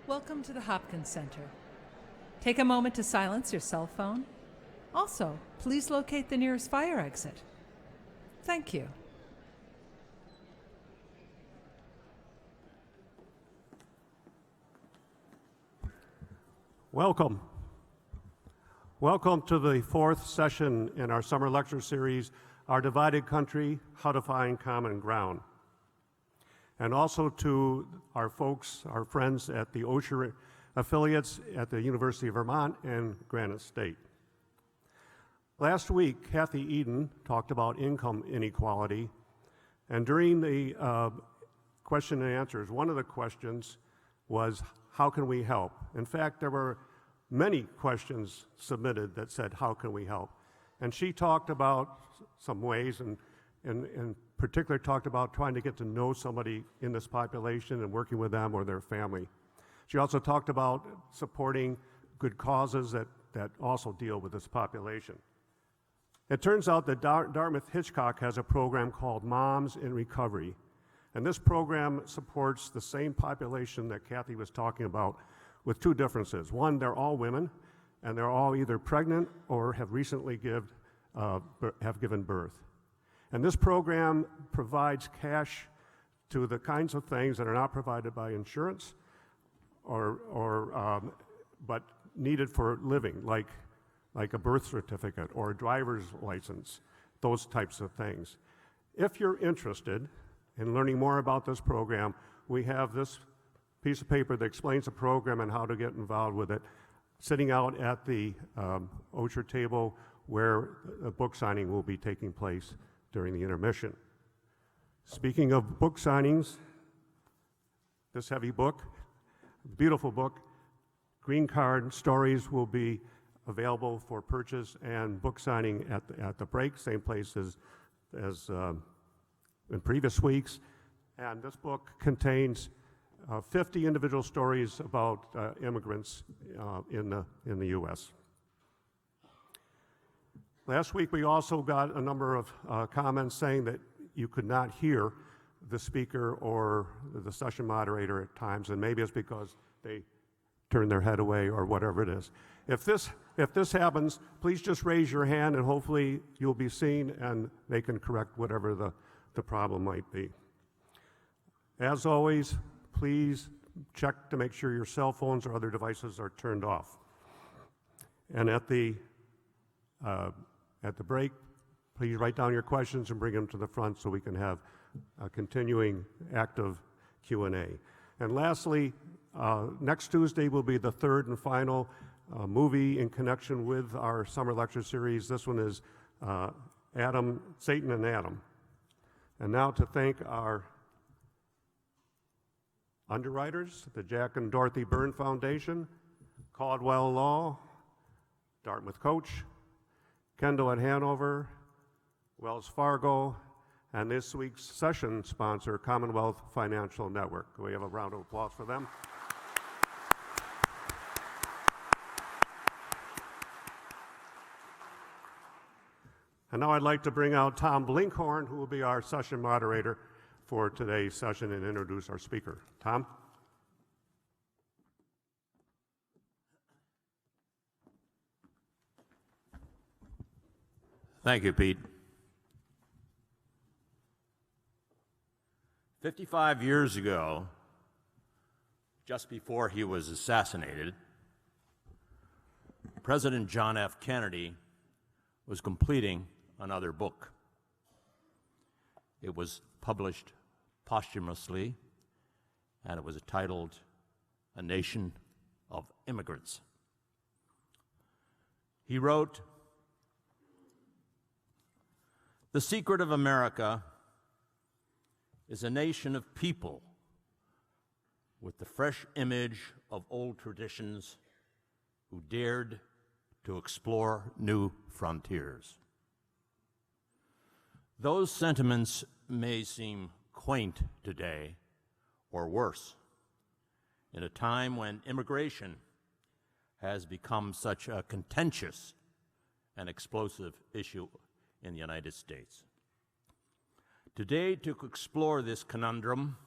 Welcome to the Hopkins Center. Take a moment to silence your cell phone. Also, please locate the nearest fire exit. Thank you. Welcome. Welcome to the fourth session in our summer lecture series, Our Divided Country, How to Find Common Ground. And also to our folks, our friends at the Yale-Loehr affiliates at the University of Vermont and Granite State. Last week, Kathy Eden talked about income inequality, and during the question and answers, one of the questions was, how can we help? In fact, there were many questions submitted that said, how can we help? And she talked about some ways, and in particular talked about trying to get to know somebody in this population and working with them or their family. She also talked about supporting good causes that also deal with this population. It turns out that Dartmouth-Hitchcock has a program called Moms in Recovery. And this program supports the same population that Kathy was talking about with two differences. One, they're all women, and they're all either pregnant or have recently given birth. And this program provides cash to the kinds of things that are not provided by insurance but needed for living, like a birth certificate or a driver's license, those types of things. If you're interested in learning more about this program, we have this piece of paper that explains the program and how to get involved with it, sitting out at the Yale-Loehr table where a book signing will be taking place during the intermission. Speaking of book signings, this heavy book, beautiful book, Green Card Stories, will be available for purchase and book signing at the break, same place as in previous weeks. And this book contains 50 individual stories about immigrants in the U.S. Last week, we also got a number of comments saying that you could not hear the speaker or the session moderator at times, and maybe it's because they turn their head away or whatever it is. If this happens, please just raise your hand, and hopefully you'll be seen, and they can correct whatever the problem might be. As always, please check to make sure your cell phones or other devices are turned off. And at the break, please write down your questions and bring them to the front so we can have a continuing active Q&A. And lastly, next Tuesday will be the third and final movie in connection with our summer lecture series. This one is Satan and Adam. And now to thank our underwriters, the Jack and Dorothy Byrne Foundation, Cornell Law, Dartmouth Coach, Kendall at Hanover, Wells Fargo, and this week's session sponsor, Commonwealth Financial Network. Can we have a round of applause for them? And now I'd like to bring out Tom Blinkhorn, who will be our session moderator for today's session, and introduce our speaker. Tom? Thank you, Pete. 55 years ago, just before he was assassinated, President John F. Kennedy was completing another book. It was published posthumously, and it was titled A Nation of Immigrants. He wrote, "The secret of America is a nation of people with the fresh image of old traditions who dared to explore new frontiers." Those sentiments may seem quaint today, or worse, in a time when immigration has become such a contentious and explosive issue in the United States. Today, to explore this conundrum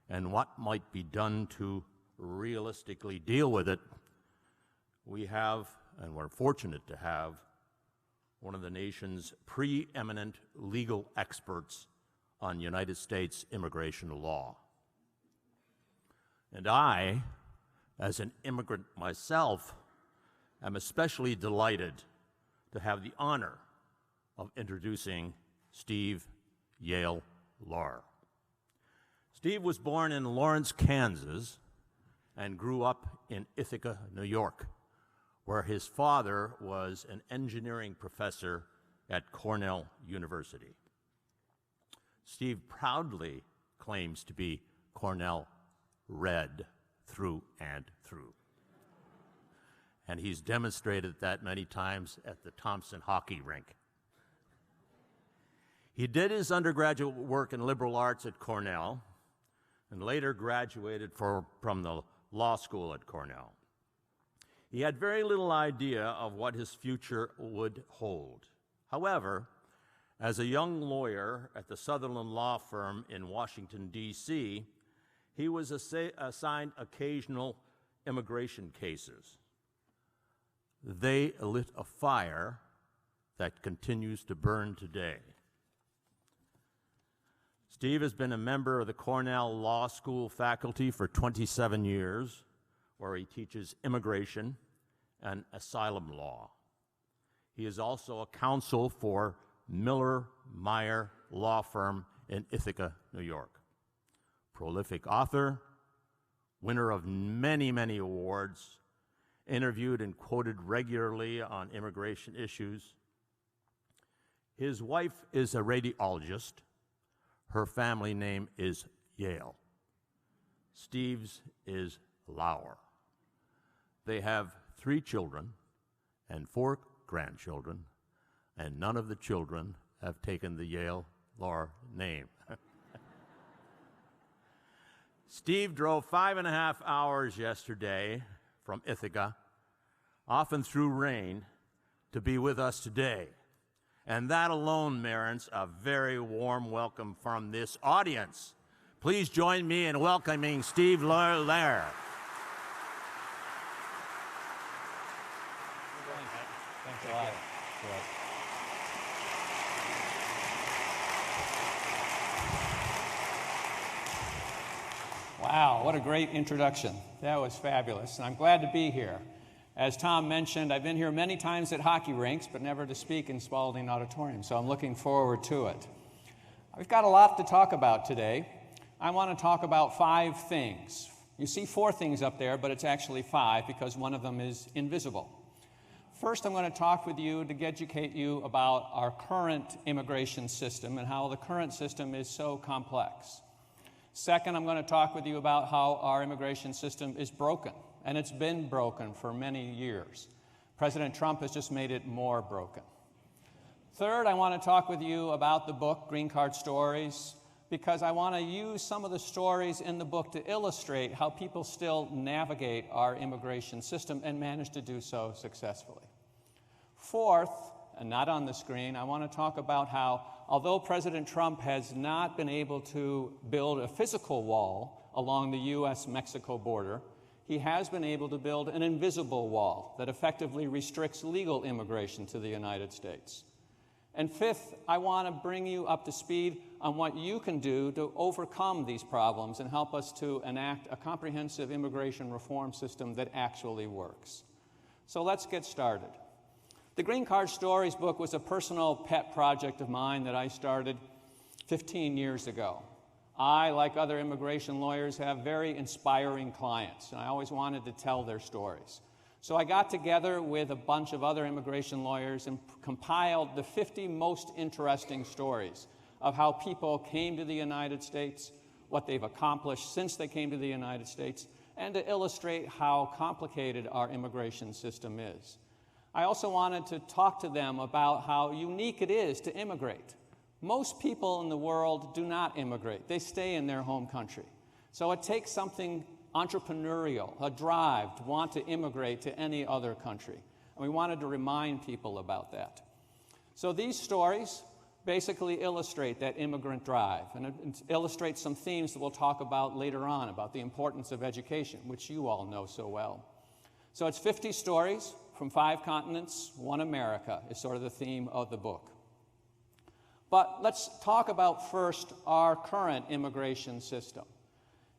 and what might be done to realistically deal with it, we have, and we're fortunate to have, one of the nation's preeminent legal experts on United States immigration law. And I, as an immigrant myself, am especially delighted to have the honor of introducing Steve Yale-Loehr. Steve was born in Lawrence, Kansas, and grew up in Ithaca, New York, where his father was an engineering professor at Cornell University. Steve proudly claims to be Cornell red through and through. And he's demonstrated that many times at the Thompson hockey rink. He did his undergraduate work in liberal arts at Cornell and later graduated from the law school at Cornell. He had very little idea of what his future would hold. However, as a young lawyer at the Sutherland law firm in Washington, D.C., he was assigned occasional immigration cases. They lit a fire that continues to burn today. Steve has been a member of the Cornell Law School faculty for 27 years, where he teaches immigration and asylum law. He is also a counsel for Miller Meyer Law Firm in Ithaca, New York. Prolific author, winner of many, many awards, interviewed and quoted regularly on immigration issues. His wife is a radiologist. Her family name is Yale. Steve's is Loehr. They have 3 children and 4 grandchildren, and none of the children have taken the Yale-Loehr name. Steve drove 5.5 hours yesterday from Ithaca, often through rain, to be with us today. And that alone merits a very warm welcome from this audience. Please join me in welcoming Steve Yale-Loehr. Thanks a lot. Wow, what a great introduction. That was fabulous, and I'm glad to be here. As Tom mentioned, I've been here many times at hockey rinks, but never to speak in Spalding Auditorium, so I'm looking forward to it. We've got a lot to talk about today. I want to talk about 5 things. You see 4 things up there, but it's actually 5 because one of them is invisible. First, I'm going to talk with you to educate you about our current immigration system and how the current system is so complex. Second, I'm going to talk with you about how our immigration system is broken, and it's been broken for many years. President Trump has just made it more broken. Third, I want to talk with you about the book, Green Card Stories, because I want to use some of the stories in the book to illustrate how people still navigate our immigration system and manage to do so successfully. Fourth, and not on the screen, I want to talk about how, although President Trump has not been able to build a physical wall along the U.S.-Mexico border, he has been able to build an invisible wall that effectively restricts legal immigration to the United States. And fifth, I want to bring you up to speed on what you can do to overcome these problems and help us to enact a comprehensive immigration reform system that actually works. So let's get started. The Green Card Stories book was a personal pet project of mine that I started 15 years ago. I, like other immigration lawyers, have very inspiring clients, and I always wanted to tell their stories. So I got together with a bunch of other immigration lawyers and compiled the 50 most interesting stories of how people came to the United States, what they've accomplished since they came to the United States, and to illustrate how complicated our immigration system is. I also wanted to talk to them about how unique it is to immigrate. Most people in the world do not immigrate. They stay in their home country. So it takes something entrepreneurial, a drive to want to immigrate to any other country. And we wanted to remind people about that. So these stories basically illustrate that immigrant drive, and it illustrates some themes that we'll talk about later on about the importance of education, which you all know so well. So it's 50 stories from 5 continents, 1 America is sort of the theme of the book. But let's talk about first our current immigration system.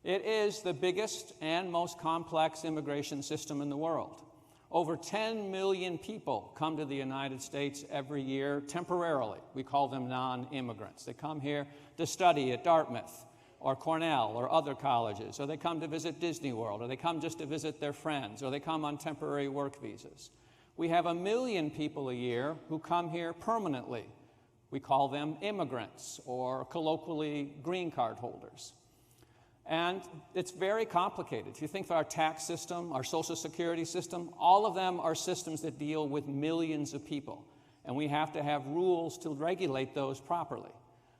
It is the biggest and most complex immigration system in the world. Over 10 million people come to the United States every year temporarily. We call them non-immigrants. They come here to study at Dartmouth or Cornell or other colleges, or they come to visit Disney World, or they come just to visit their friends, or they come on temporary work visas. We have 1 million people a year who come here permanently. We call them immigrants, or colloquially green card holders. And it's very complicated. If you think of our tax system, our Social Security system, all of them are systems that deal with millions of people. And we have to have rules to regulate those properly.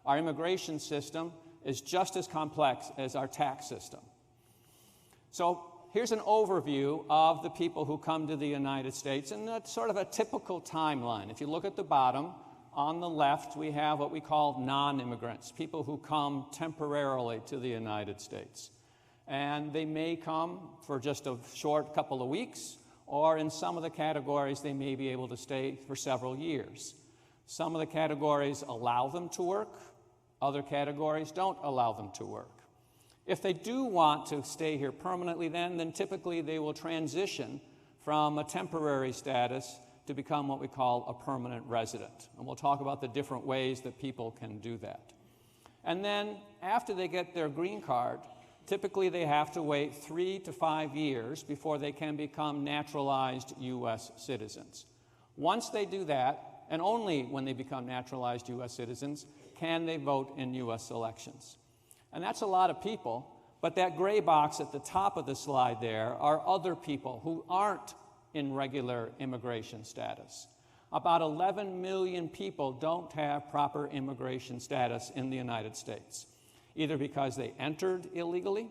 Our immigration system is just as complex as our tax system. So here's an overview of the people who come to the United States, and that's sort of a typical timeline. If you look at the bottom, on the left, we have what we call non-immigrants, people who come temporarily to the United States. And they may come for just a short couple of weeks, or in some of the categories, they may be able to stay for several years. Some of the categories allow them to work, other categories don't allow them to work. If they do want to stay here permanently, then typically they will transition from a temporary status to become what we call a permanent resident. And we'll talk about the different ways that people can do that. And then after they get their green card, typically they have to wait 3 to 5 years before they can become naturalized U.S. citizens. Once they do that, and only when they become naturalized U.S. citizens, can they vote in U.S. elections. And that's a lot of people, but that gray box at the top of the slide there are other people who aren't in regular immigration status. About 11 million people don't have proper immigration status in the United States, either because they entered illegally,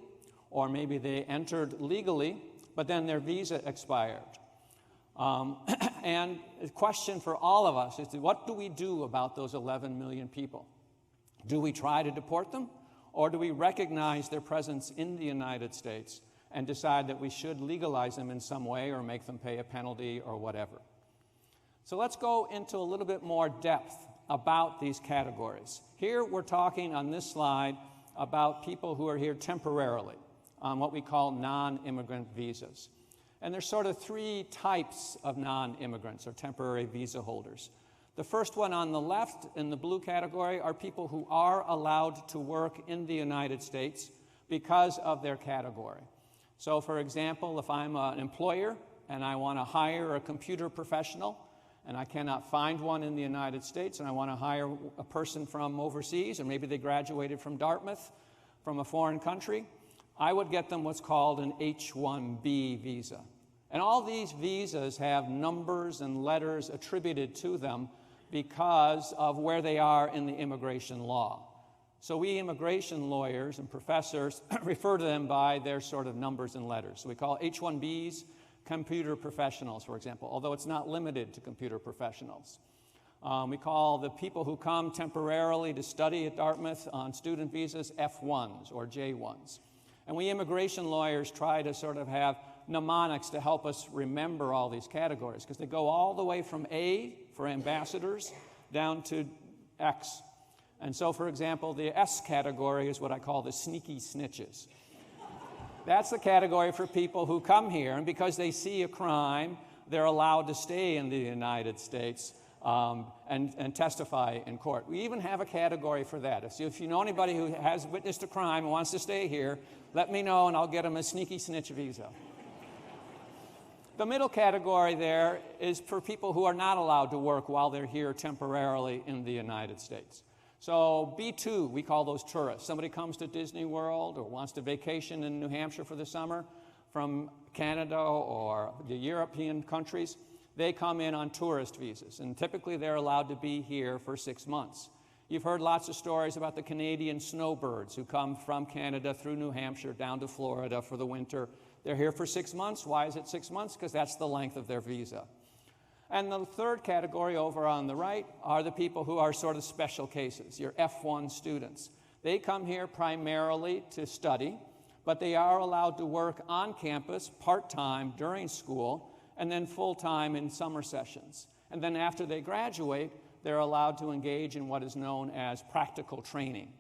or maybe they entered legally, but then their visa expired. And the question for all of us is, what do we do about those 11 million people? Do we try to deport them, or do we recognize their presence in the United States and decide that we should legalize them in some way or make them pay a penalty or whatever? So let's go into a little bit more depth about these categories. Here we're talking on this slide about people who are here temporarily on what we call non-immigrant visas. And there's sort of 3 types of non-immigrants or temporary visa holders. The first one on the left in the blue category are people who are allowed to work in the United States because of their category. So for example, if I'm an employer and I want to hire a computer professional and I cannot find one in the United States and I want to hire a person from overseas, or maybe they graduated from Dartmouth, from a foreign country, I would get them what's called an H-1B visa. And all these visas have numbers and letters attributed to them because of where they are in the immigration law. So we immigration lawyers and professors refer to them by their sort of numbers and letters. So we call H-1Bs computer professionals, for example, although it's not limited to computer professionals. We call the people who come temporarily to study at Dartmouth on student visas F-1s or J-1s. And we immigration lawyers try to sort of have mnemonics to help us remember all these categories, because they go all the way from A for ambassadors down to X. And so, for example, the S category is what I call the sneaky snitches. That's the category for people who come here, and because they see a crime, they're allowed to stay in the United States and testify in court. We even have a category for that. If you know anybody who has witnessed a crime and wants to stay here, let me know and I'll get them a sneaky snitch visa. The middle category there is for people who are not allowed to work while they're here temporarily in the United States. So B2, we call those tourists. Somebody comes to Disney World or wants to vacation in New Hampshire for the summer from Canada or the European countries. They come in on tourist visas, and typically they're allowed to be here for 6 months. You've heard lots of stories about the Canadian snowbirds who come from Canada through New Hampshire down to Florida for the winter. They're here for 6 months. Why is it 6 months? Because that's the length of their visa. And the third category over on the right are the people who are sort of special cases, your F1 students. They come here primarily to study, but they are allowed to work on campus part-time during school and then full-time in summer sessions. And then after they graduate, they're allowed to engage in what is known as practical training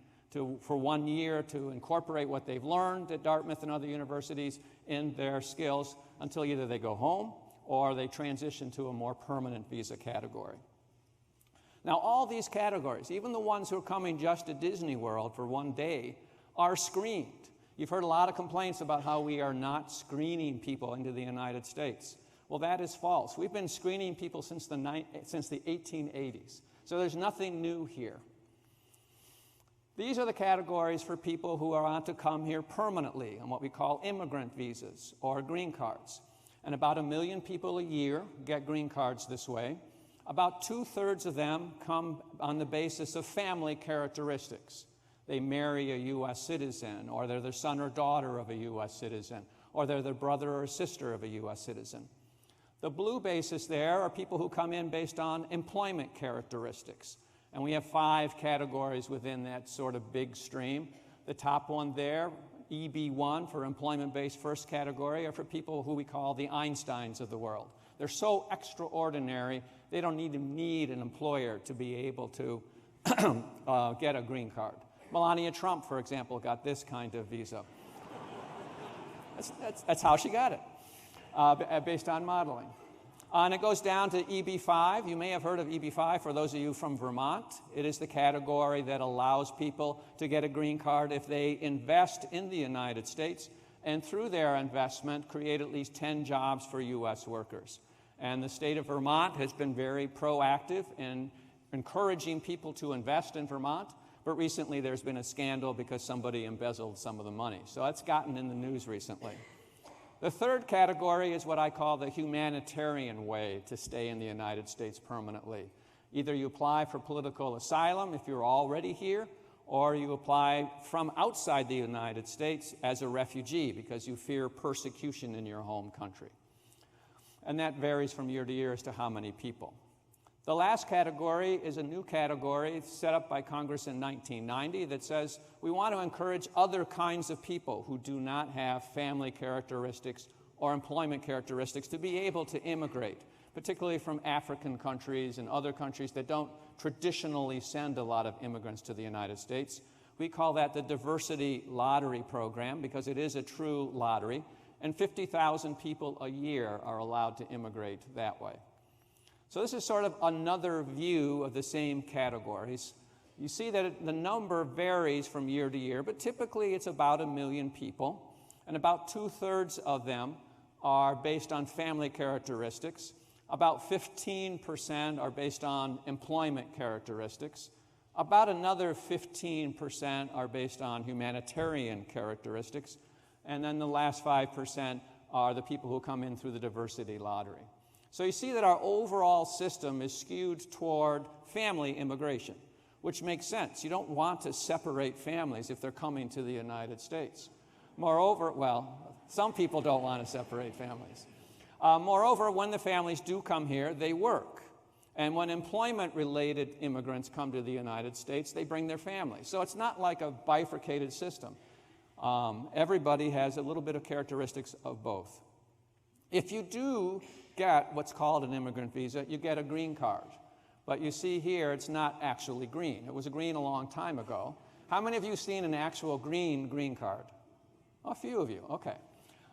for 1 year to incorporate what they've learned at Dartmouth and other universities in their skills until either they go home or they transition to a more permanent visa category. Now, all these categories, even the ones who are coming just to Disney World for 1 day, are screened. You've heard a lot of complaints about how we are not screening people into the United States. Well, that is false. We've been screening people since the 1880s. So there's nothing new here. These are the categories for people who are on to come here permanently on what we call immigrant visas or green cards. And about 1 million people a year get green cards this way. About 2/3 of them come on the basis of family characteristics. They marry a U.S. citizen, or they're the son or daughter of a U.S. citizen, or they're the brother or sister of a U.S. citizen. The blue basis there are people who come in based on employment characteristics. And we have 5 categories within that sort of big stream. The top one there, EB1 for employment-based first category, are for people who we call the Einsteins of the world. They're so extraordinary, they don't need an employer to be able to get a green card. Melania Trump, for example, got this kind of visa. That's how she got it, based on modeling. And it goes down to EB5. You may have heard of EB5 for those of you from Vermont. It is the category that allows people to get a green card if they invest in the United States and through their investment create at least 10 jobs for U.S. workers. And the state of Vermont has been very proactive in encouraging people to invest in Vermont, but recently there's been a scandal because somebody embezzled some of the money. So that's gotten in the news recently. The third category is what I call the humanitarian way to stay in the United States permanently. Either you apply for political asylum if you're already here, or you apply from outside the United States as a refugee because you fear persecution in your home country. And that varies from year to year as to how many people. The last category is a new category set up by Congress in 1990 that says we want to encourage other kinds of people who do not have family characteristics or employment characteristics to be able to immigrate, particularly from African countries and other countries that don't traditionally send a lot of immigrants to the United States. We call that the Diversity Lottery Program because it is a true lottery, and 50,000 people a year are allowed to immigrate that way. So this is sort of another view of the same categories. You see that the number varies from year to year, but typically it's about 1 million people, and about 2/3 of them are based on family characteristics. About 15% are based on employment characteristics. About another 15% are based on humanitarian characteristics, and then the last 5% are the people who come in through the diversity lottery. So you see that our overall system is skewed toward family immigration, which makes sense. You don't want to separate families if they're coming to the United States. Moreover, well, some people don't want to separate families. Moreover, when the families do come here, they work. And when employment-related immigrants come to the United States, they bring their families. So it's not like a bifurcated system. Everybody has a little bit of characteristics of both. If you do get what's called an immigrant visa, you get a green card. But you see here, it's not actually green. It was green a long time ago. How many of you have seen an actual green card? A few of you, okay.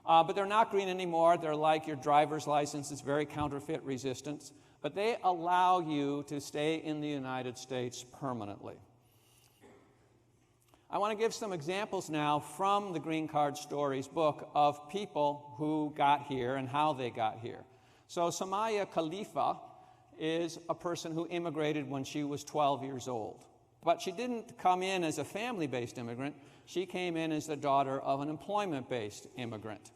But they're not green anymore. They're like your driver's license. It's very counterfeit resistant. But they allow you to stay in the United States permanently. I want to give some examples now from the Green Card Stories book of people who got here and how they got here. So Samaya Khalifa is a person who immigrated when she was 12 years old. But she didn't come in as a family-based immigrant. She came in as the daughter of an employment-based immigrant.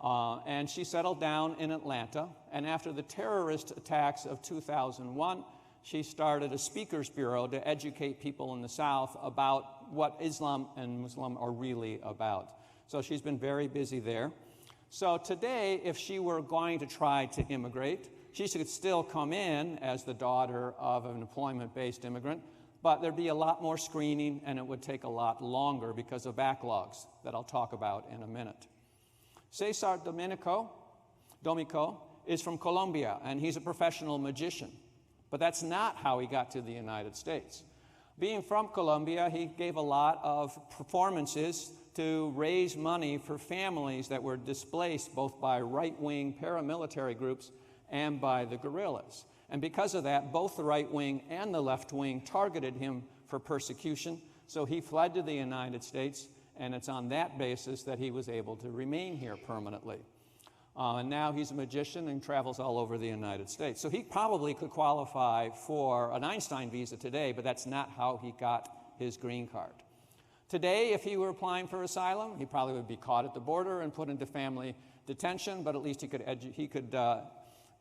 And she settled down in Atlanta. And after the terrorist attacks of 2001, she started a speakers bureau to educate people in the South about what Islam and Muslim are really about. So she's been very busy there. So today, if she were going to try to immigrate, She could still come in as the daughter of an employment-based immigrant, but there'd be a lot more screening and it would take a lot longer because of backlogs that I'll talk about in a minute. Cesar Domico is from Colombia, and he's a professional magician. But that's not how he got to the United States. Being from Colombia, he gave a lot of performances to raise money for families that were displaced both by right-wing paramilitary groups and by the guerrillas. And because of that, both the right wing and the left wing targeted him for persecution. So he fled to the United States, and it's on that basis that he was able to remain here permanently. And now he's a magician and travels all over the United States. So he probably could qualify for an Einstein visa today, but that's not how he got his green card. Today, if he were applying for asylum, he probably would be caught at the border and put into family detention, but at least he could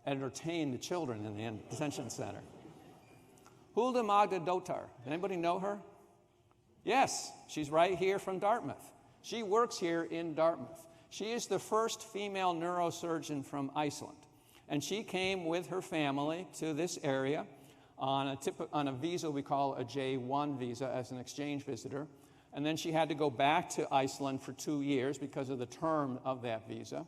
entertain the children in the detention center. Hulda Magda Dotar, anybody know her? Yes, she's right here from Dartmouth. She works here in Dartmouth. She is the first female neurosurgeon from Iceland, and she came with her family to this area on a visa we call a J1 visa as an exchange visitor, and then she had to go back to Iceland for 2 years because of the term of that visa.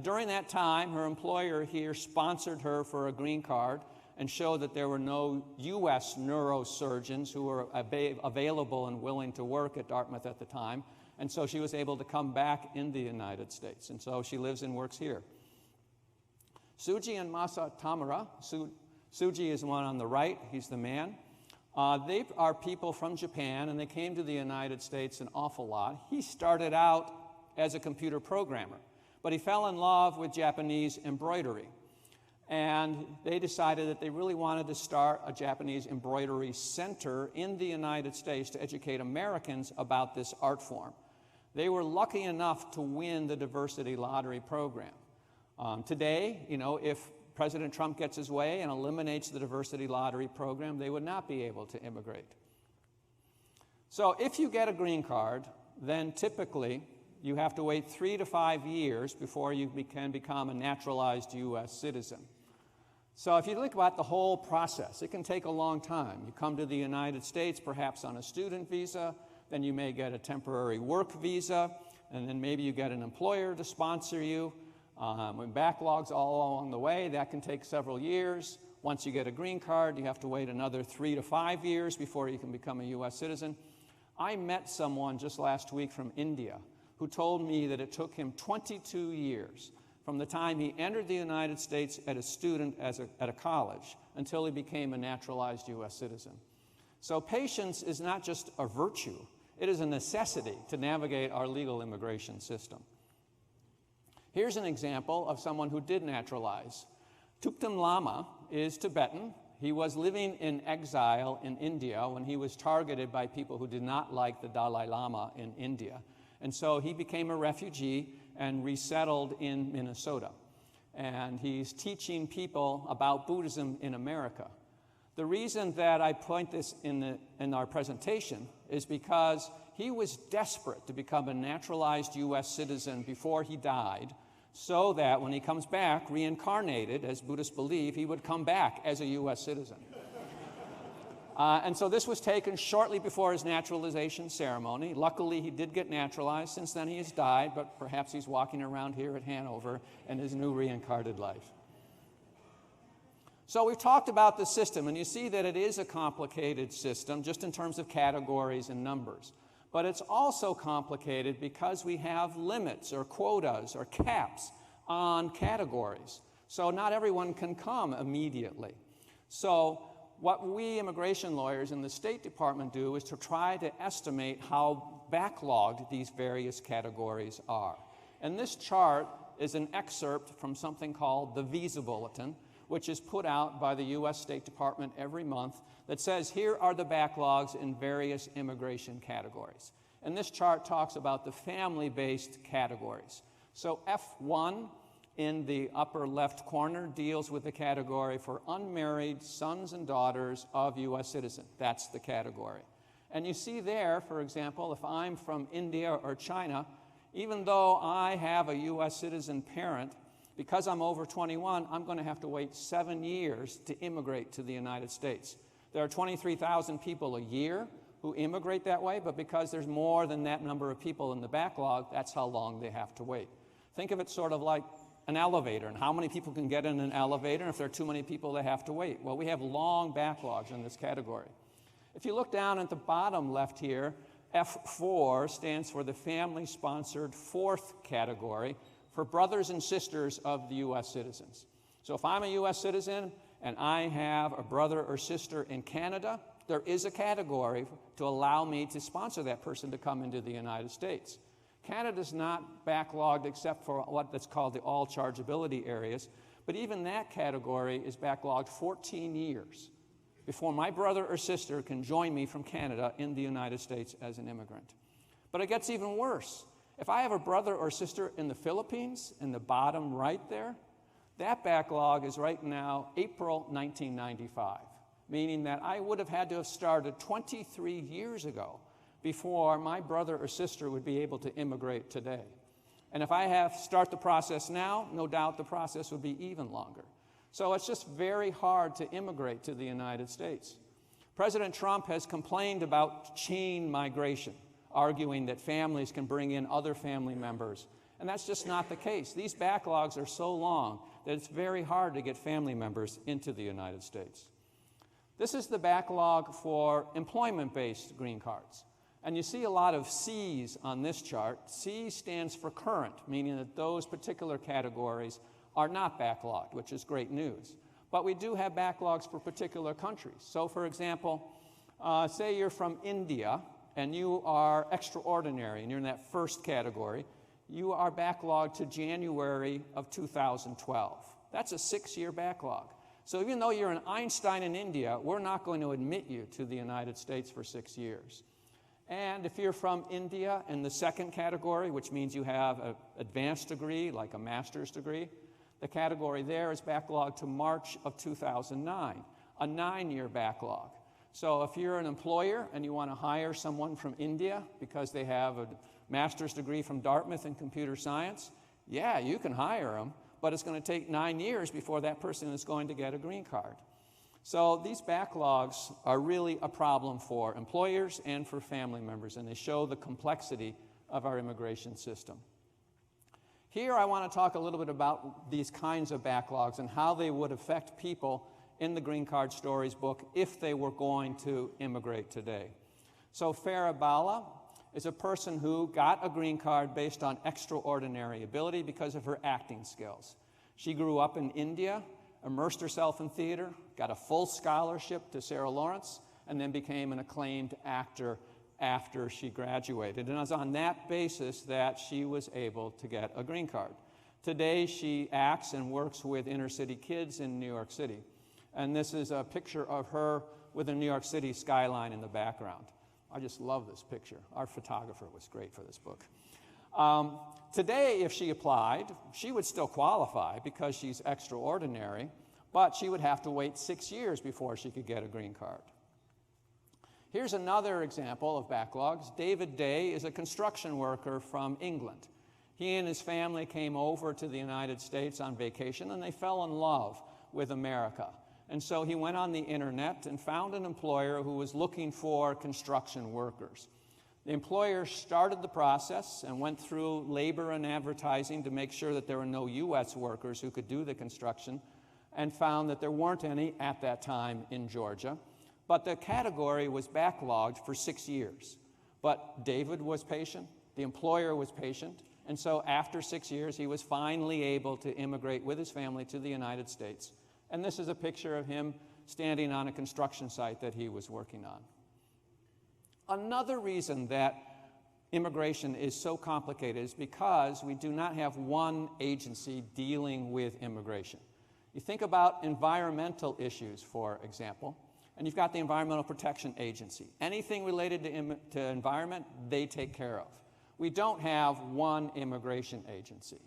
During that time, her employer here sponsored her for a green card and showed that there were no U.S. neurosurgeons who were available and willing to work at Dartmouth at the time. And so she was able to come back in the United States. And so she lives and works here. Suji and Masa Tamara. Suji is the one on the right. He's the man. They are people from Japan, and they came to the United States an awful lot. He started out as a computer programmer, but he fell in love with Japanese embroidery. And they decided that they really wanted to start a Japanese embroidery center in the United States to educate Americans about this art form. They were lucky enough to win the diversity lottery program. Today, if President Trump gets his way and eliminates the diversity lottery program, they would not be able to immigrate. So if you get a green card, then typically you have to wait 3 to 5 years before you can become a naturalized U.S. citizen. So if you think about the whole process, it can take a long time. You come to the United States, perhaps on a student visa, then you may get a temporary work visa, and then maybe you get an employer to sponsor you. With backlogs all along the way, that can take several years. Once you get a green card, you have to wait another 3 to 5 years before you can become a U.S. citizen. I met someone just last week from India who told me that it took him 22 years from the time he entered the United States as a student at a college until he became a naturalized U.S. citizen. So patience is not just a virtue, it is a necessity to navigate our legal immigration system. Here's an example of someone who did naturalize. Thuktam Lama is Tibetan. He was living in exile in India when he was targeted by people who did not like the Dalai Lama in India. And so he became a refugee and resettled in Minnesota. And he's teaching people about Buddhism in America. The reason that I point this in our presentation is because he was desperate to become a naturalized U.S. citizen before he died, so that when he comes back, reincarnated, as Buddhists believe, he would come back as a U.S. citizen. And so this was taken shortly before his naturalization ceremony. Luckily, he did get naturalized. Since then, he has died, but perhaps he's walking around here at Hanover in his new reincarnated life. So we've talked about the system, and you see that it is a complicated system, just in terms of categories and numbers. But it's also complicated because we have limits or quotas or caps on categories. So not everyone can come immediately. So what we immigration lawyers in the State Department do is to try to estimate how backlogged these various categories are. And this chart is an excerpt from something called the Visa Bulletin, which is put out by the U.S. State Department every month, that says here are the backlogs in various immigration categories. And this chart talks about the family-based categories. So F1 in the upper left corner deals with the category for unmarried sons and daughters of U.S. citizens. That's the category. And you see there, for example, if I'm from India or China, even though I have a U.S. citizen parent, Because I'm over 21, I'm going to have to wait 7 years to immigrate to the United States. There are 23,000 people a year who immigrate that way, but because there's more than that number of people in the backlog, that's how long they have to wait. Think of it sort of like an elevator, and how many people can get in an elevator, and if there are too many people, they have to wait. Well, we have long backlogs in this category. If you look down at the bottom left here, F4 stands for the family-sponsored fourth category for brothers and sisters of the U.S. citizens. So if I'm a U.S. citizen and I have a brother or sister in Canada, there is a category to allow me to sponsor that person to come into the United States. Canada's not backlogged except for that's called the all chargeability areas, but even that category is backlogged 14 years before my brother or sister can join me from Canada in the United States as an immigrant. But it gets even worse. If I have a brother or sister in the Philippines, in the bottom right there, that backlog is right now April 1995, meaning that I would have had to have started 23 years ago before my brother or sister would be able to immigrate today. And if I start the process now, no doubt the process would be even longer. So it's just very hard to immigrate to the United States. President Trump has complained about chain migration, arguing that families can bring in other family members. And that's just not the case. These backlogs are so long that it's very hard to get family members into the United States. This is the backlog for employment-based green cards. And you see a lot of C's on this chart. C stands for current, meaning that those particular categories are not backlogged, which is great news. But we do have backlogs for particular countries. So for example, say you're from India and you are extraordinary and you're in that first category, you are backlogged to January of 2012. That's a 6-year backlog. So even though you're an Einstein in India, we're not going to admit you to the United States for 6 years. And if you're from India in the second category, which means you have an advanced degree, like a master's degree, the category there is backlogged to March of 2009, a 9-year backlog. So if you're an employer and you want to hire someone from India because they have a master's degree from Dartmouth in computer science, yeah, you can hire them, but it's going to take 9 years before that person is going to get a green card. So these backlogs are really a problem for employers and for family members, and they show the complexity of our immigration system. Here I want to talk a little bit about these kinds of backlogs and how they would affect people in the Green Card Stories book if they were going to immigrate today. So Farah Bala is a person who got a green card based on extraordinary ability because of her acting skills. She grew up in India, immersed herself in theater, got a full scholarship to Sarah Lawrence, and then became an acclaimed actor after she graduated. And it was on that basis that she was able to get a green card. Today, she acts and works with inner city kids in New York City. And this is a picture of her with a New York City skyline in the background. I just love this picture. Our photographer was great for this book. Today, if she applied, she would still qualify because she's extraordinary, but she would have to wait 6 years before she could get a green card. Here's another example of backlogs. David Day is a construction worker from England. He and his family came over to the United States on vacation, and they fell in love with America. And so he went on the internet and found an employer who was looking for construction workers. The employer started the process and went through labor and advertising to make sure that there were no U.S. workers who could do the construction, and found that there weren't any at that time in Georgia. But the category was backlogged for 6 years. But David was patient, the employer was patient, and so after 6 years, he was finally able to immigrate with his family to the United States. And this is a picture of him standing on a construction site that he was working on. Another reason that immigration is so complicated is because we do not have one agency dealing with immigration. You think about environmental issues, for example, and you've got the Environmental Protection Agency. Anything related to environment, they take care of. We don't have one immigration agency.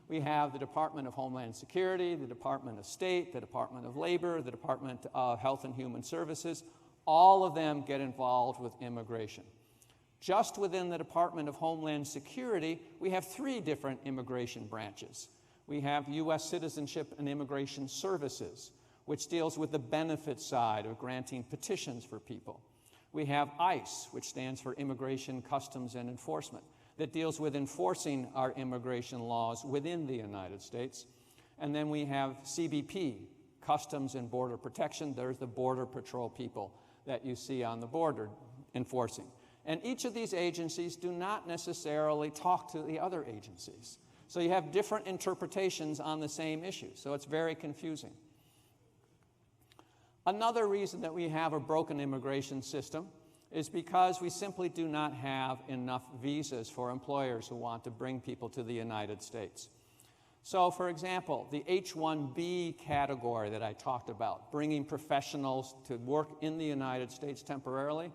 We have the Department of Homeland Security, the Department of State, the Department of Labor, the Department of Health and Human Services. All of them get involved with immigration. Just within the Department of Homeland Security, we have 3 different immigration branches. We have U.S. Citizenship and Immigration Services, which deals with the benefit side of granting petitions for people. We have ICE, which stands for Immigration, Customs, and Enforcement, that deals with enforcing our immigration laws within the United States. And then we have CBP, Customs and Border Protection. There's the Border Patrol people that you see on the border enforcing. And each of these agencies do not necessarily talk to the other agencies. So you have different interpretations on the same issue. So it's very confusing. Another reason that we have a broken immigration system is because we simply do not have enough visas for employers who want to bring people to the United States. So, for example, the H-1B category that I talked about, bringing professionals to work in the United States temporarily,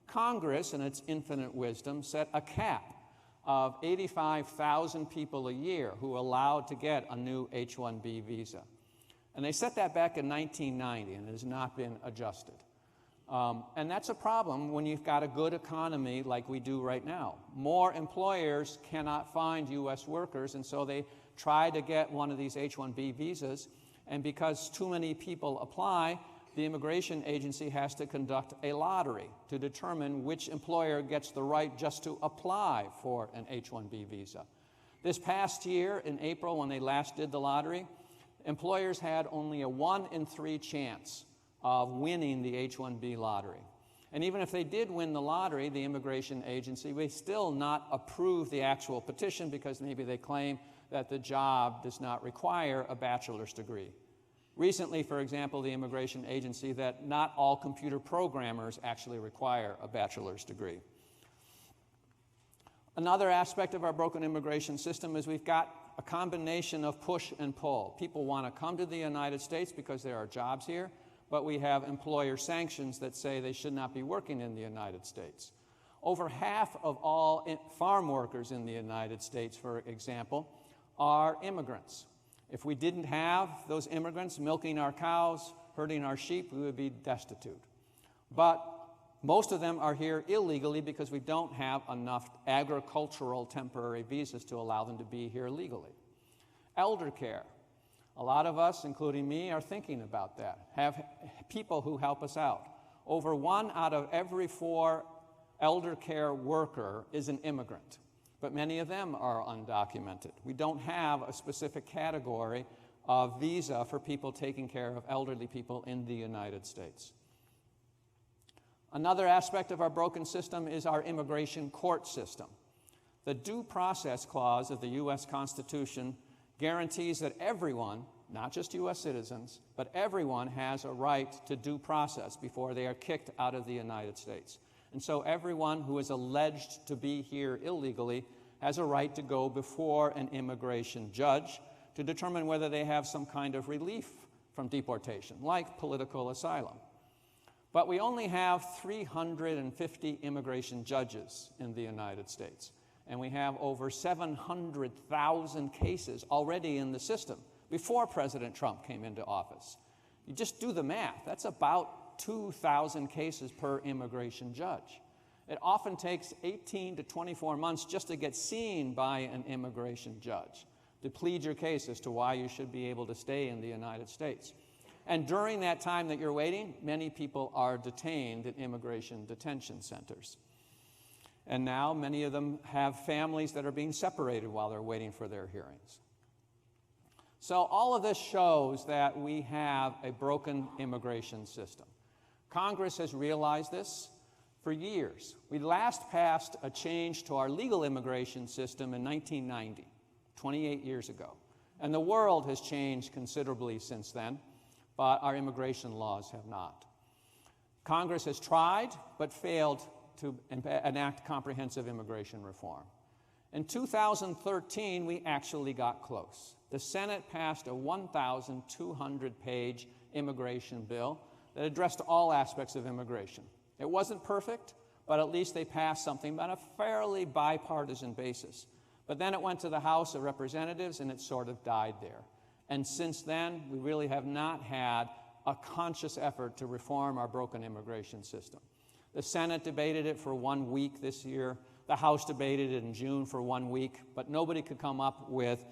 Congress, in its infinite wisdom, set a cap of 85,000 people a year who are allowed to get a new H-1B visa. And they set that back in 1990, and it has not been adjusted. And that's a problem when you've got a good economy like we do right now. More employers cannot find U.S. workers, and so they try to get one of these H-1B visas, and because too many people apply, the immigration agency has to conduct a lottery to determine which employer gets the right just to apply for an H-1B visa. This past year, in April, when they last did the lottery, employers had only a 1 in 3 chance of winning the H-1B lottery. And even if they did win the lottery, the immigration agency may still not approve the actual petition because maybe they claim that the job does not require a bachelor's degree. Recently, for example, the immigration agency that not all computer programmers actually require a bachelor's degree. Another aspect of our broken immigration system is we've got a combination of push and pull. People want to come to the United States because there are jobs here, but we have employer sanctions that say they should not be working in the United States. Over half of all farm workers in the United States, for example, are immigrants. If we didn't have those immigrants milking our cows, herding our sheep, we would be destitute. But most of them are here illegally because we don't have enough agricultural temporary visas to allow them to be here legally. Elder care. A lot of us, including me, are thinking about that. Have people who help us out. Over 1 out of every 4 elder care worker is an immigrant, but many of them are undocumented. We don't have a specific category of visa for people taking care of elderly people in the United States. Another aspect of our broken system is our immigration court system. The Due Process Clause of the U.S. Constitution guarantees that everyone, not just U.S. citizens, but everyone has a right to due process before they are kicked out of the United States. And so everyone who is alleged to be here illegally has a right to go before an immigration judge to determine whether they have some kind of relief from deportation, like political asylum. But we only have 350 immigration judges in the United States, and we have over 700,000 cases already in the system before President Trump came into office. You just do the math. That's about 2,000 cases per immigration judge. It often takes 18 to 24 months just to get seen by an immigration judge, to plead your case as to why you should be able to stay in the United States. And during that time that you're waiting, many people are detained in immigration detention centers. And now many of them have families that are being separated while they're waiting for their hearings. So all of this shows that we have a broken immigration system. Congress has realized this for years. We last passed a change to our legal immigration system in 1990, 28 years ago. And the world has changed considerably since then, but our immigration laws have not. Congress has tried, but failed to enact comprehensive immigration reform. In 2013, we actually got close. The Senate passed a 1,200-page immigration bill that addressed all aspects of immigration. It wasn't perfect, but at least they passed something on a fairly bipartisan basis. But then it went to the House of Representatives, and it sort of died there. And since then, we really have not had a conscious effort to reform our broken immigration system. The Senate debated it for 1 week this year. The House debated it in June for 1 week, but nobody could come up with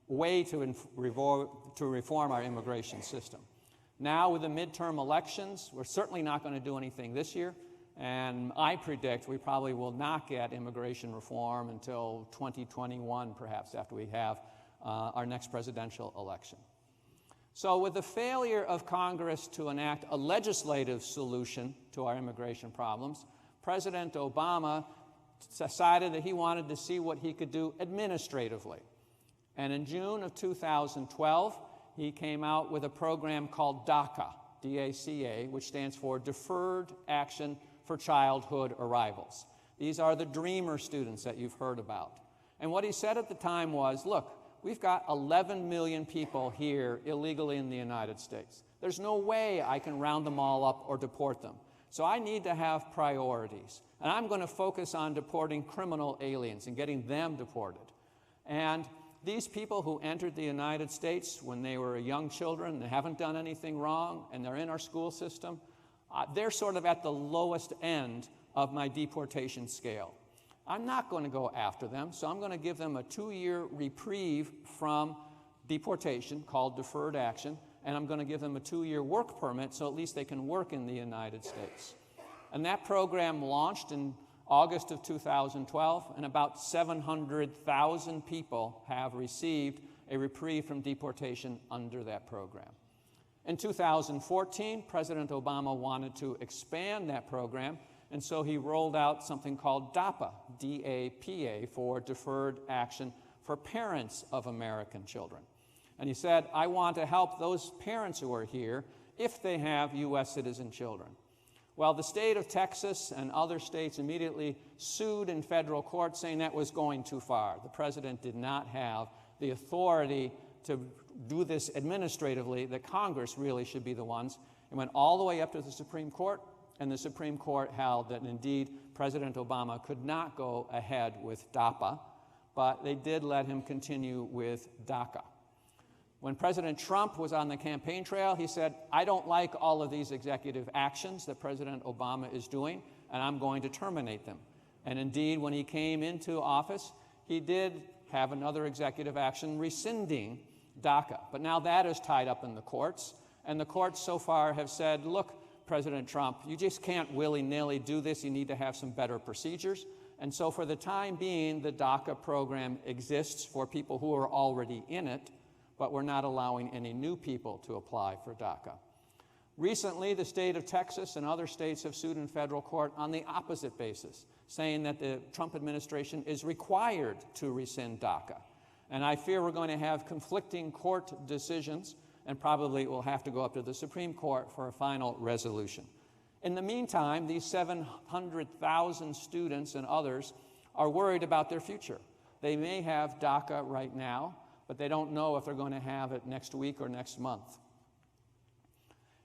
way to reform our immigration system. Now, with the midterm elections, we're certainly not going to do anything this year, and I predict we probably will not get immigration reform until 2021, perhaps, after we have our next presidential election. So with the failure of Congress to enact a legislative solution to our immigration problems, President Obama decided that he wanted to see what he could do administratively. And in June of 2012, he came out with a program called DACA, D-A-C-A, which stands for Deferred Action for Childhood Arrivals. These are the dreamer students that you've heard about. And what he said at the time was, look, we've got 11 million people here illegally in the United States. There's no way I can round them all up or deport them. So I need to have priorities. And I'm going to focus on deporting criminal aliens and getting them deported. And these people who entered the United States when they were young children, they haven't done anything wrong, and they're in our school system, they're sort of at the lowest end of my deportation scale. I'm not going to go after them, so I'm going to give them a 2-year reprieve from deportation called deferred action, and I'm going to give them a 2-year work permit so at least they can work in the United States. And that program launched in August of 2012, and about 700,000 people have received a reprieve from deportation under that program. In 2014, President Obama wanted to expand that program, and so he rolled out something called DAPA, D-A-P-A, for Deferred Action for Parents of American Children. And he said, I want to help those parents who are here if they have U.S. citizen children. Well, the state of Texas and other states immediately sued in federal court, saying that was going too far. The president did not have the authority to do this administratively, that Congress really should be the ones. It went all the way up to the Supreme Court, and the Supreme Court held that indeed President Obama could not go ahead with DAPA, but they did let him continue with DACA. When President Trump was on the campaign trail, he said, I don't like all of these executive actions that President Obama is doing, and I'm going to terminate them. And indeed, when he came into office, he did have another executive action rescinding DACA. But now that is tied up in the courts, and the courts so far have said, look, President Trump, you just can't willy-nilly do this. You need to have some better procedures. And so for the time being, the DACA program exists for people who are already in it, but we're not allowing any new people to apply for DACA. Recently, the state of Texas and other states have sued in federal court on the opposite basis, saying that the Trump administration is required to rescind DACA. And I fear we're going to have conflicting court decisions, and probably it will have to go up to the Supreme Court for a final resolution. In the meantime, these 700,000 students and others are worried about their future. They may have DACA right now, but they don't know if they're going to have it next week or next month.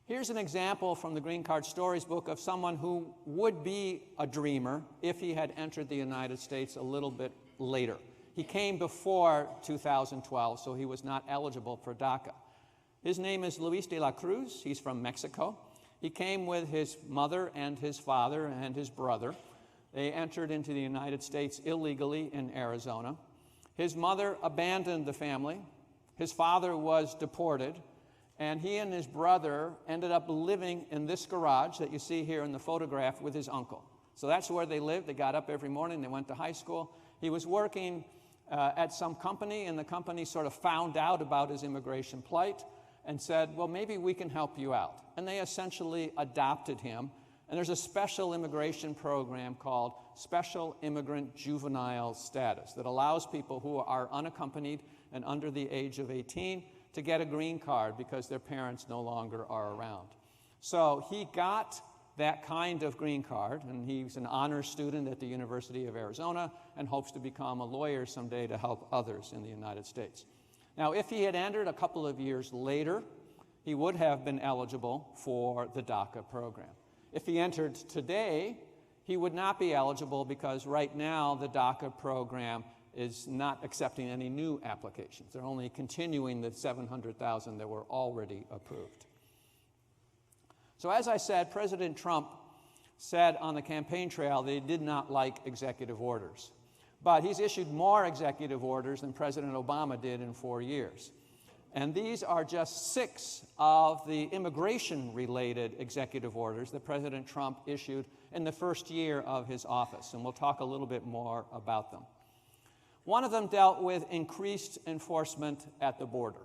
Here's an example from the Green Card Stories book of someone who would be a dreamer if he had entered the United States a little bit later. He came before 2012, so he was not eligible for DACA. His name is Luis de la Cruz. He's from Mexico. He came with his mother and his father and his brother. They entered into the United States illegally in Arizona. His mother abandoned the family. His father was deported. And he and his brother ended up living in this garage that you see here in the photograph with his uncle. So that's where they lived. They got up every morning. They went to high school. He was working at some company, and the company sort of found out about his immigration plight and said, well, maybe we can help you out. And they essentially adopted him. And there's a special immigration program called Special Immigrant Juvenile Status that allows people who are unaccompanied and under the age of 18 to get a green card because their parents no longer are around. So he got that kind of green card, and he's an honors student at the University of Arizona and hopes to become a lawyer someday to help others in the United States. Now, if he had entered a couple of years later, he would have been eligible for the DACA program. If he entered today, he would not be eligible because right now the DACA program is not accepting any new applications. They're only continuing the 700,000 that were already approved. So as I said, President Trump said on the campaign trail that he did not like executive orders. But he's issued more executive orders than President Obama did in 4 years. And these are just 6 of the immigration-related executive orders that President Trump issued in the first year of his office. And we'll talk a little bit more about them. One of them dealt with increased enforcement at the border.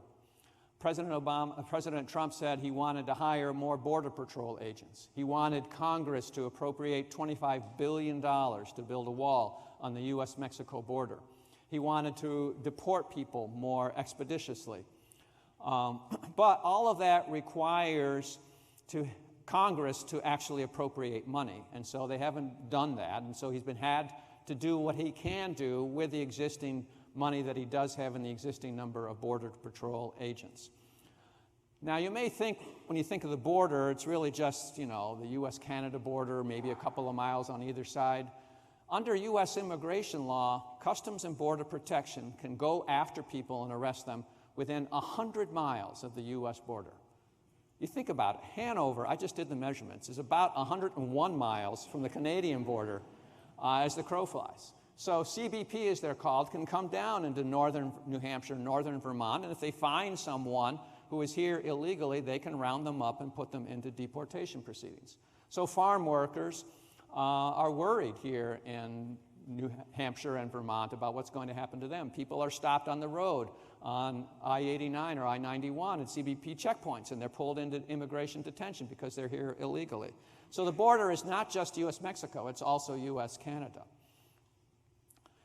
President Trump said he wanted to hire more Border Patrol agents. He wanted Congress to appropriate $25 billion to build a wall on the U.S.-Mexico border. He wanted to deport people more expeditiously. But all of that requires Congress to actually appropriate money, and so they haven't done that, and so he's had to do what he can do with the existing money that he does have in the existing number of Border Patrol agents. Now, you may think, when you think of the border, it's really just, the U.S.-Canada border, maybe a couple of miles on either side. Under U.S. immigration law, Customs and Border Protection can go after people and arrest them within 100 miles of the U.S. border. You think about it, Hanover, I just did the measurements, is about 101 miles from the Canadian border as the crow flies. So CBP, as they're called, can come down into northern New Hampshire, northern Vermont, and if they find someone who is here illegally, they can round them up and put them into deportation proceedings. So farm workers are worried here in New Hampshire and Vermont about what's going to happen to them. People are stopped on the road on I-89 or I-91 at CBP checkpoints, and they're pulled into immigration detention because they're here illegally. So the border is not just U.S.-Mexico, it's also U.S.-Canada.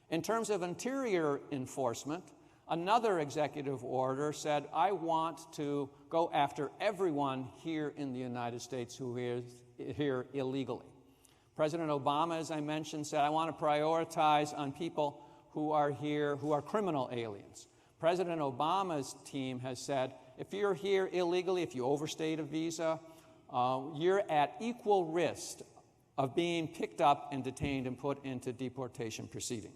In terms of interior enforcement, another executive order said, I want to go after everyone here in the United States who is here illegally. President Obama, as I mentioned, said, I want to prioritize on people who are here who are criminal aliens. President Obama's team has said, if you're here illegally, if you overstayed a visa, you're at equal risk of being picked up and detained and put into deportation proceeding.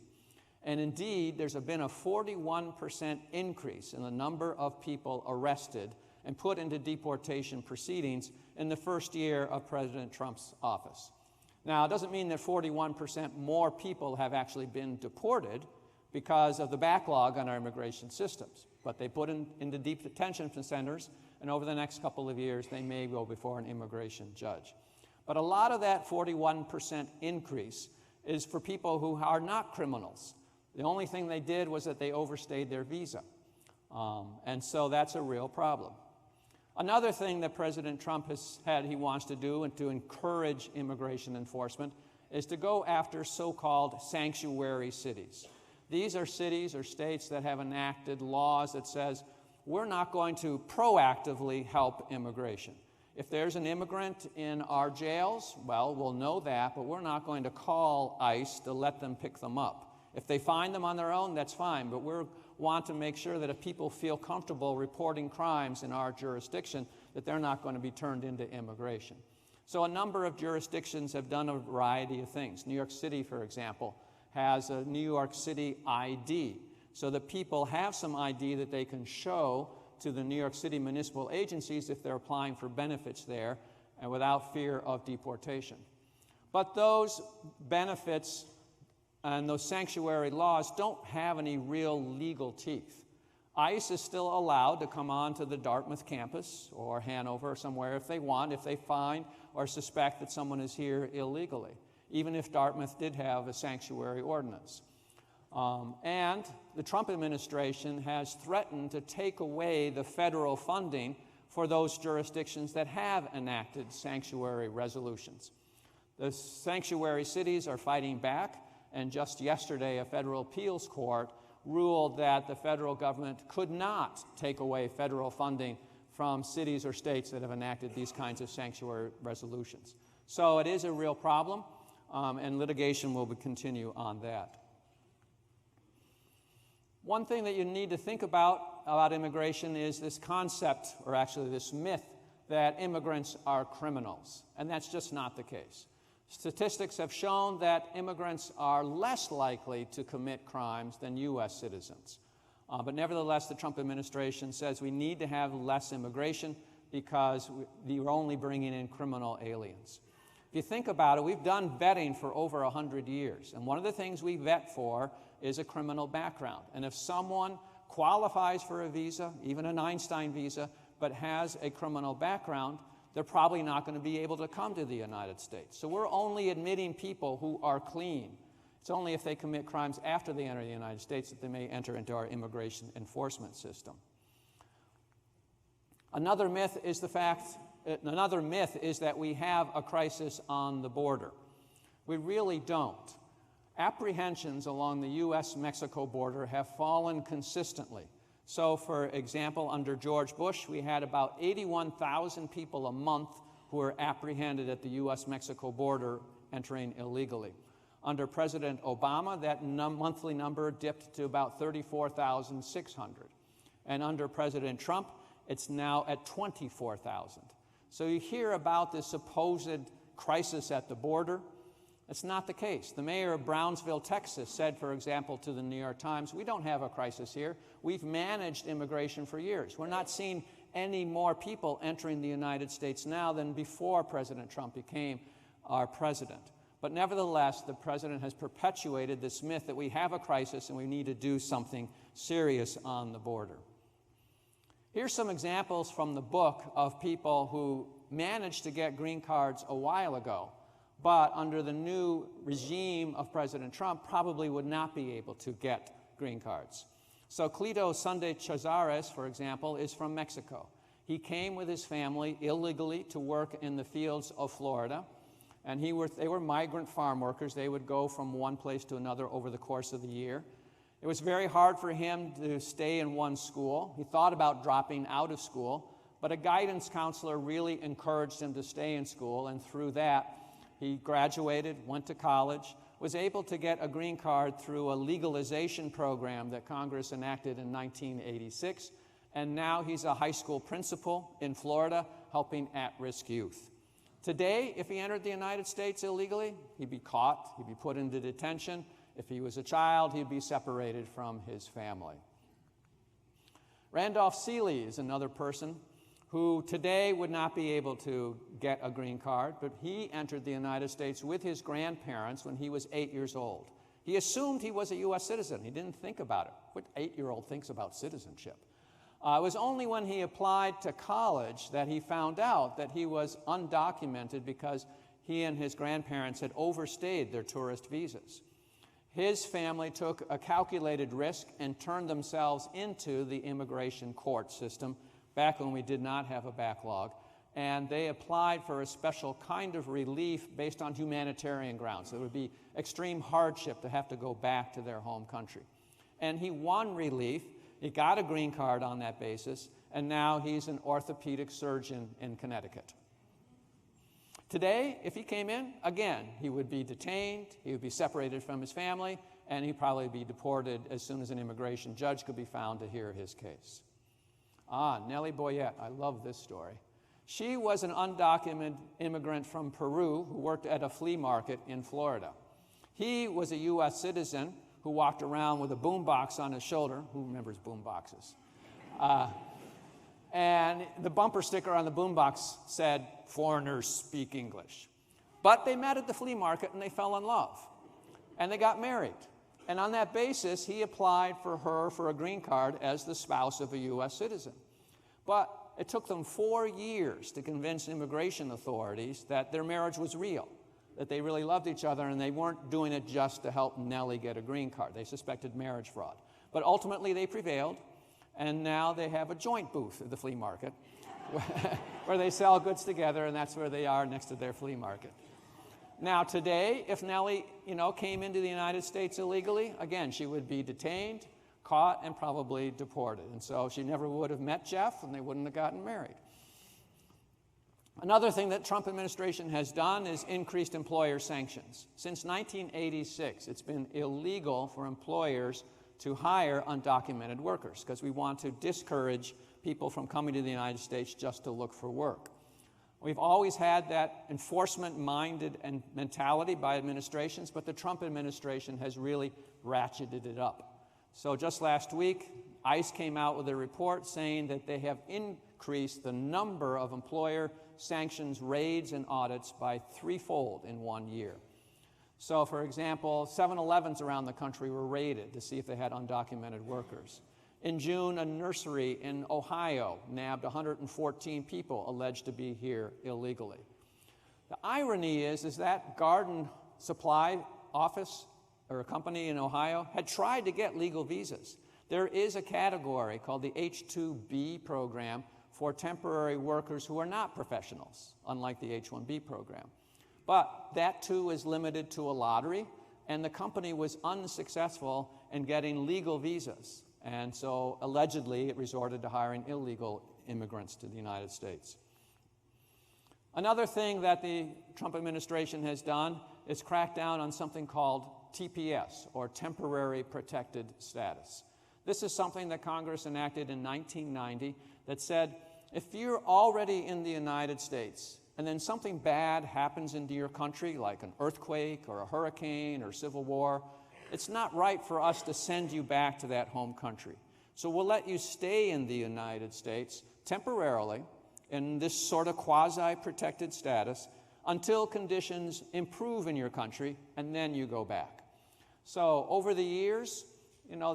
And indeed, there's been a 41% increase in the number of people arrested and put into deportation proceedings in the first year of President Trump's office. Now, it doesn't mean that 41% more people have actually been deported because of the backlog on our immigration systems, but they put into deep detention centers, and over the next couple of years, they may go before an immigration judge. But a lot of that 41% increase is for people who are not criminals. The only thing they did was that they overstayed their visa. And so that's a real problem. Another thing that President Trump has said he wants to do and to encourage immigration enforcement is to go after so-called sanctuary cities. These are cities or states that have enacted laws that says we're not going to proactively help immigration. If there's an immigrant in our jails, well, we'll know that, but we're not going to call ICE to let them pick them up. If they find them on their own, that's fine, but we want to make sure that if people feel comfortable reporting crimes in our jurisdiction, that they're not going to be turned into immigration. So a number of jurisdictions have done a variety of things. New York City, for example, has a New York City ID, so that people have some ID that they can show to the New York City municipal agencies if they're applying for benefits there, and without fear of deportation. But those benefits and those sanctuary laws don't have any real legal teeth. ICE is still allowed to come onto the Dartmouth campus or Hanover or somewhere if they want, if they find or suspect that someone is here illegally, even if Dartmouth did have a sanctuary ordinance. And the Trump administration has threatened to take away the federal funding for those jurisdictions that have enacted sanctuary resolutions. The sanctuary cities are fighting back. And just yesterday, a federal appeals court ruled that the federal government could not take away federal funding from cities or states that have enacted these kinds of sanctuary resolutions. So it is a real problem, and litigation will continue on that. One thing that you need to think about immigration is this concept, or actually this myth, that immigrants are criminals, and that's just not the case. Statistics have shown that immigrants are less likely to commit crimes than U.S. citizens. But nevertheless, the Trump administration says we need to have less immigration because we're only bringing in criminal aliens. If you think about it, we've done vetting for over 100 years. And one of the things we vet for is a criminal background. And if someone qualifies for a visa, even an Einstein visa, but has a criminal background, they're probably not going to be able to come to the United States. So we're only admitting people who are clean. It's only if they commit crimes after they enter the United States that they may enter into our immigration enforcement system. Another myth is that we have a crisis on the border. We really don't. Apprehensions along the U.S.-Mexico border have fallen consistently. So, for example, under George Bush, we had about 81,000 people a month who were apprehended at the U.S.-Mexico border entering illegally. Under President Obama, that monthly number dipped to about 34,600. And under President Trump, it's now at 24,000. So you hear about this supposed crisis at the border. That's not the case. The mayor of Brownsville, Texas, said, for example, to the New York Times, we don't have a crisis here. We've managed immigration for years. We're not seeing any more people entering the United States now than before President Trump became our president. But nevertheless, the president has perpetuated this myth that we have a crisis and we need to do something serious on the border. Here's some examples from the book of people who managed to get green cards a while ago, but under the new regime of President Trump probably would not be able to get green cards. So Cleto Sunday Chazares, for example, is from Mexico. He came with his family illegally to work in the fields of Florida, and they were migrant farm workers. They would go from one place to another over the course of the year. It was very hard for him to stay in one school. He thought about dropping out of school, but a guidance counselor really encouraged him to stay in school, and through that, he graduated, went to college, was able to get a green card through a legalization program that Congress enacted in 1986, and now he's a high school principal in Florida helping at-risk youth. Today, if he entered the United States illegally, he'd be caught, he'd be put into detention. If he was a child, he'd be separated from his family. Randolph Seeley is another person who today would not be able to get a green card, but he entered the United States with his grandparents when he was 8 years old. He assumed he was a U.S. citizen. He didn't think about it. What 8-year-old thinks about citizenship? It was only when he applied to college that he found out that he was undocumented because he and his grandparents had overstayed their tourist visas. His family took a calculated risk and turned themselves into the immigration court system back when we did not have a backlog, and they applied for a special kind of relief based on humanitarian grounds. It would be extreme hardship to have to go back to their home country. And he won relief. He got a green card on that basis, and now he's an orthopedic surgeon in Connecticut. Today, if he came in, again, he would be detained, he would be separated from his family, and he'd probably be deported as soon as an immigration judge could be found to hear his case. Nellie Boyette, I love this story. She was an undocumented immigrant from Peru who worked at a flea market in Florida. He was a U.S. citizen who walked around with a boombox on his shoulder. Who remembers boomboxes? And the bumper sticker on the boombox said, "Foreigners speak English." But they met at the flea market and they fell in love. And they got married. And on that basis, he applied for her for a green card as the spouse of a U.S. citizen. But it took them 4 years to convince immigration authorities that their marriage was real, that they really loved each other, and they weren't doing it just to help Nellie get a green card. They suspected marriage fraud. But ultimately, they prevailed. And now they have a joint booth at the flea market where they sell goods together, and that's where they are next to their flea market. Now today, if Nellie, came into the United States illegally, again, she would be detained, caught, and probably deported. And so she never would have met Jeff, and they wouldn't have gotten married. Another thing that Trump administration has done is increased employer sanctions. Since 1986, it's been illegal for employers to hire undocumented workers because we want to discourage people from coming to the United States just to look for work. We've always had that enforcement-minded mentality by administrations, but the Trump administration has really ratcheted it up. So just last week, ICE came out with a report saying that they have increased the number of employer sanctions raids and audits by threefold in 1 year. So, for example, 7-Elevens around the country were raided to see if they had undocumented workers. In June, a nursery in Ohio nabbed 114 people alleged to be here illegally. The irony is that garden supply office or a company in Ohio had tried to get legal visas. There is a category called the H-2B program for temporary workers who are not professionals, unlike the H-1B program. But that too is limited to a lottery, and the company was unsuccessful in getting legal visas. And so allegedly it resorted to hiring illegal immigrants to the United States. Another thing that the Trump administration has done is crack down on something called TPS, or Temporary Protected Status. This is something that Congress enacted in 1990 that said, if you're already in the United States and then something bad happens into your country, like an earthquake or a hurricane or civil war, it's not right for us to send you back to that home country. So we'll let you stay in the United States temporarily in this sort of quasi-protected status until conditions improve in your country, and then you go back. So over the years,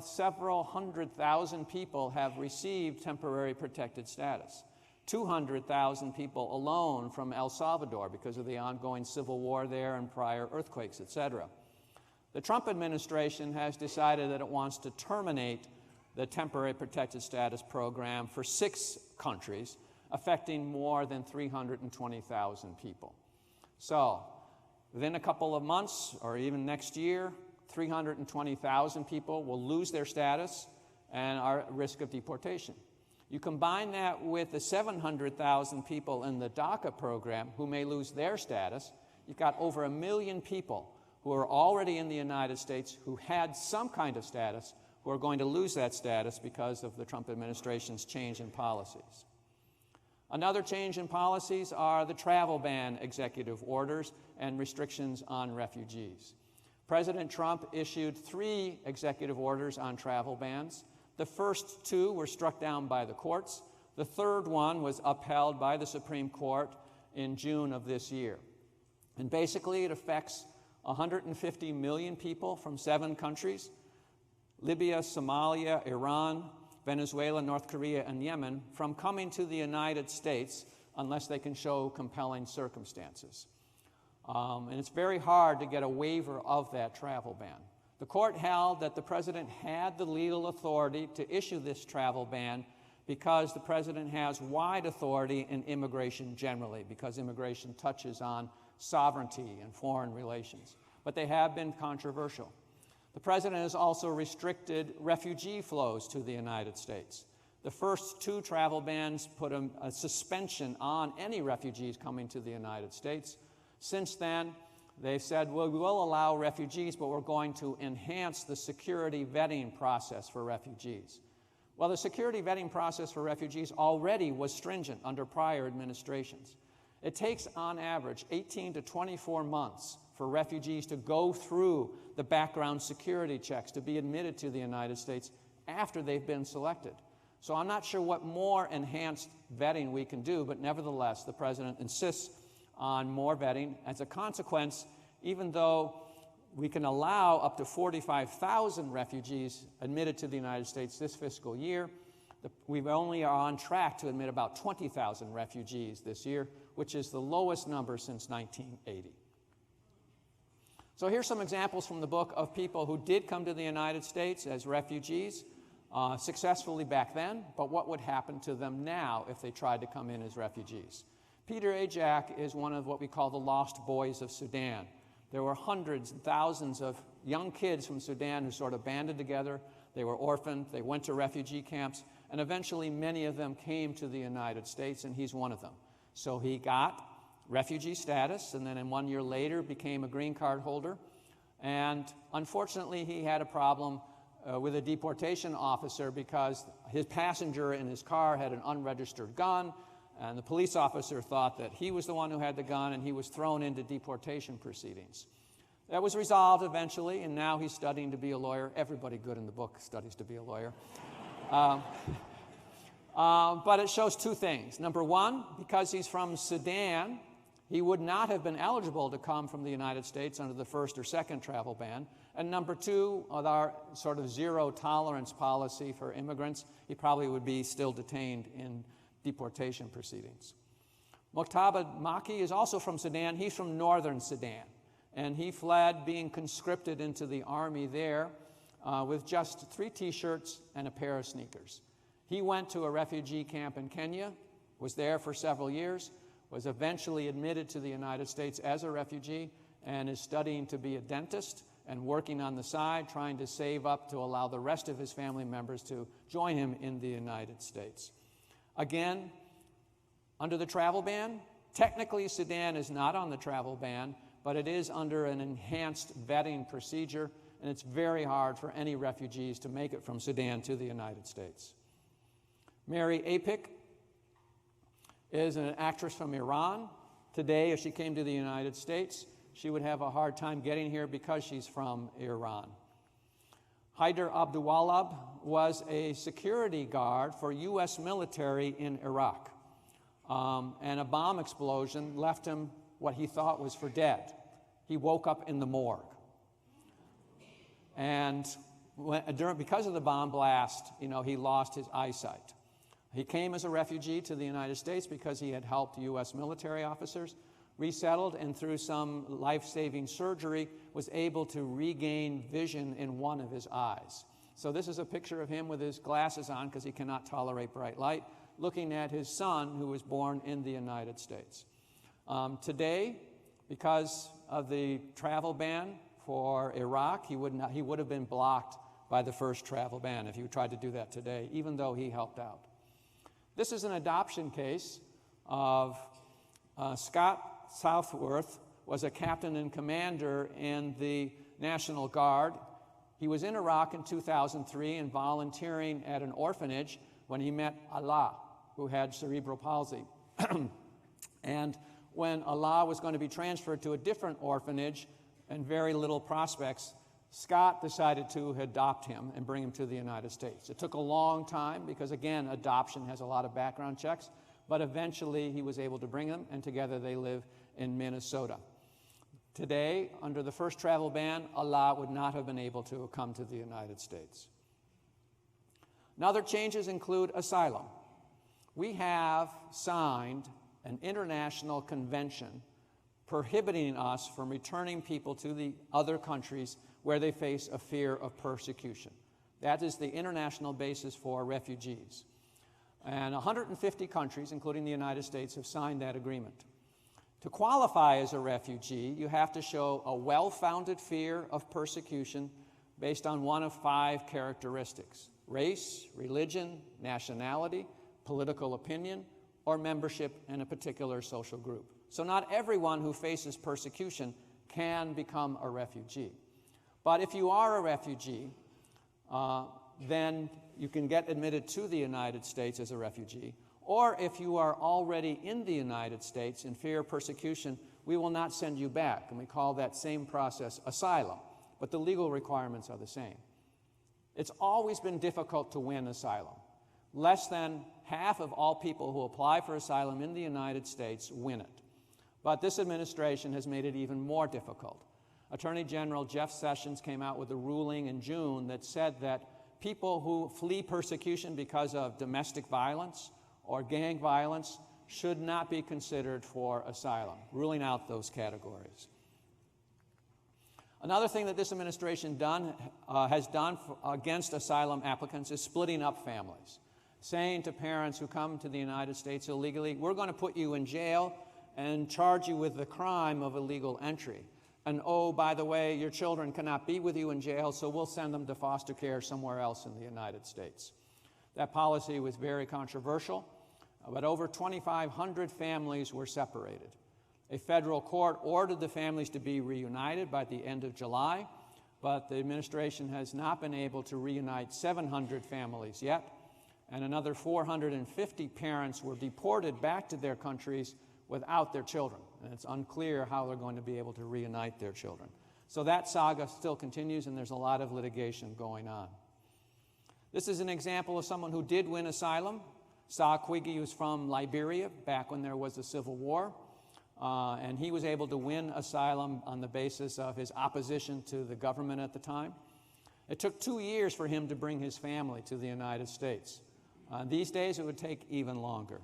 several 100,000 people have received temporary protected status. 200,000 people alone from El Salvador because of the ongoing civil war there and prior earthquakes, etc. The Trump administration has decided that it wants to terminate the temporary protected status program for 6 countries, affecting more than 320,000 people. So, within a couple of months or even next year, 320,000 people will lose their status and are at risk of deportation. You combine that with the 700,000 people in the DACA program who may lose their status, you've got over 1 million people who are already in the United States who had some kind of status who are going to lose that status because of the Trump administration's change in policies. Another change in policies are the travel ban executive orders and restrictions on refugees. President Trump issued 3 executive orders on travel bans. The first 2 were struck down by the courts. The third one was upheld by the Supreme Court in June of this year. And basically it affects 150 million people from 7 countries: Libya, Somalia, Iran, Venezuela, North Korea, and Yemen, from coming to the United States unless they can show compelling circumstances. And it's very hard to get a waiver of that travel ban. The court held that the president had the legal authority to issue this travel ban because the president has wide authority in immigration generally, because immigration touches on sovereignty and foreign relations. But they have been controversial. The president has also restricted refugee flows to the United States. The first 2 travel bans put a suspension on any refugees coming to the United States. Since then, they've said, well, we will allow refugees, but we're going to enhance the security vetting process for refugees. Well, the security vetting process for refugees already was stringent under prior administrations. It takes, on average, 18 to 24 months for refugees to go through the background security checks to be admitted to the United States after they've been selected. So I'm not sure what more enhanced vetting we can do, but nevertheless, the president insists on more vetting. As a consequence, even though we can allow up to 45,000 refugees admitted to the United States this fiscal year, we only are on track to admit about 20,000 refugees this year, which is the lowest number since 1980. So here's some examples from the book of people who did come to the United States as refugees successfully back then, but what would happen to them now if they tried to come in as refugees. Peter Ajak is one of what we call the lost boys of Sudan. There were hundreds and thousands of young kids from Sudan who sort of banded together. They were orphaned, they went to refugee camps, and eventually many of them came to the United States, and he's one of them. So he got refugee status, and then 1 year later became a green card holder. And unfortunately, he had a problem with a deportation officer because his passenger in his car had an unregistered gun, and the police officer thought that he was the one who had the gun, and he was thrown into deportation proceedings. That was resolved eventually, and now he's studying to be a lawyer. Everybody good in the book studies to be a lawyer. But it shows two things. Number one, because he's from Sudan, he would not have been eligible to come from the United States under the first or second travel ban. And number two, with our sort of zero tolerance policy for immigrants, he probably would be still detained in deportation proceedings. Muqtada Maki is also from Sudan. He's from northern Sudan. And he fled being conscripted into the army there with just 3 T-shirts and a pair of sneakers. He went to a refugee camp in Kenya, was there for several years, was eventually admitted to the United States as a refugee, and is studying to be a dentist and working on the side, trying to save up to allow the rest of his family members to join him in the United States. Again, under the travel ban, technically Sudan is not on the travel ban, but it is under an enhanced vetting procedure, and it's very hard for any refugees to make it from Sudan to the United States. Mary Apik is an actress from Iran. Today, if she came to the United States, she would have a hard time getting here because she's from Iran. Haider Abdulwahab was a security guard for U.S. military in Iraq. And a bomb explosion left him what he thought was for dead. He woke up in the morgue. And because of the bomb blast, he lost his eyesight. He came as a refugee to the United States because he had helped U.S. military officers, resettled, and through some life-saving surgery was able to regain vision in one of his eyes. So this is a picture of him with his glasses on because he cannot tolerate bright light, looking at his son who was born in the United States. Today, because of the travel ban for Iraq, he would have been blocked by the first travel ban if he tried to do that today, even though he helped out. This is an adoption case of Scott Southworth, was a captain and commander in the National Guard. He was in Iraq in 2003 and volunteering at an orphanage when he met Allah, who had cerebral palsy. And when Allah was going to be transferred to a different orphanage and very little prospects, Scott decided to adopt him and bring him to the United States. It took a long time because, again, adoption has a lot of background checks, but eventually he was able to bring him, and together they live in Minnesota. Today, under the first travel ban, Allah would not have been able to come to the United States. Now, other changes include asylum. We have signed an international convention prohibiting us from returning people to the other countries where they face a fear of persecution. That is the international basis for refugees. And 150 countries, including the United States, have signed that agreement. To qualify as a refugee, you have to show a well-founded fear of persecution based on one of 5 characteristics: race, religion, nationality, political opinion, or membership in a particular social group. So not everyone who faces persecution can become a refugee. But if you are a refugee, then you can get admitted to the United States as a refugee. Or if you are already in the United States in fear of persecution, we will not send you back. And we call that same process asylum. But the legal requirements are the same. It's always been difficult to win asylum. Less than half of all people who apply for asylum in the United States win it. But this administration has made it even more difficult. Attorney General Jeff Sessions came out with a ruling in June that said that people who flee persecution because of domestic violence or gang violence should not be considered for asylum, ruling out those categories. Another thing that this administration has done against asylum applicants is splitting up families, saying to parents who come to the United States illegally, we're going to put you in jail and charge you with the crime of illegal entry. And oh, by the way, your children cannot be with you in jail, so we'll send them to foster care somewhere else in the United States. That policy was very controversial, but over 2,500 families were separated. A federal court ordered the families to be reunited by the end of July, but the administration has not been able to reunite 700 families yet, and another 450 parents were deported back to their countries without their children, and it's unclear how they're going to be able to reunite their children. So that saga still continues, and there's a lot of litigation going on. This is an example of someone who did win asylum, Sakwigi was from Liberia back when there was a civil war, and he was able to win asylum on the basis of his opposition to the government at the time. It took 2 years for him to bring his family to the United States. These days, it would take even longer.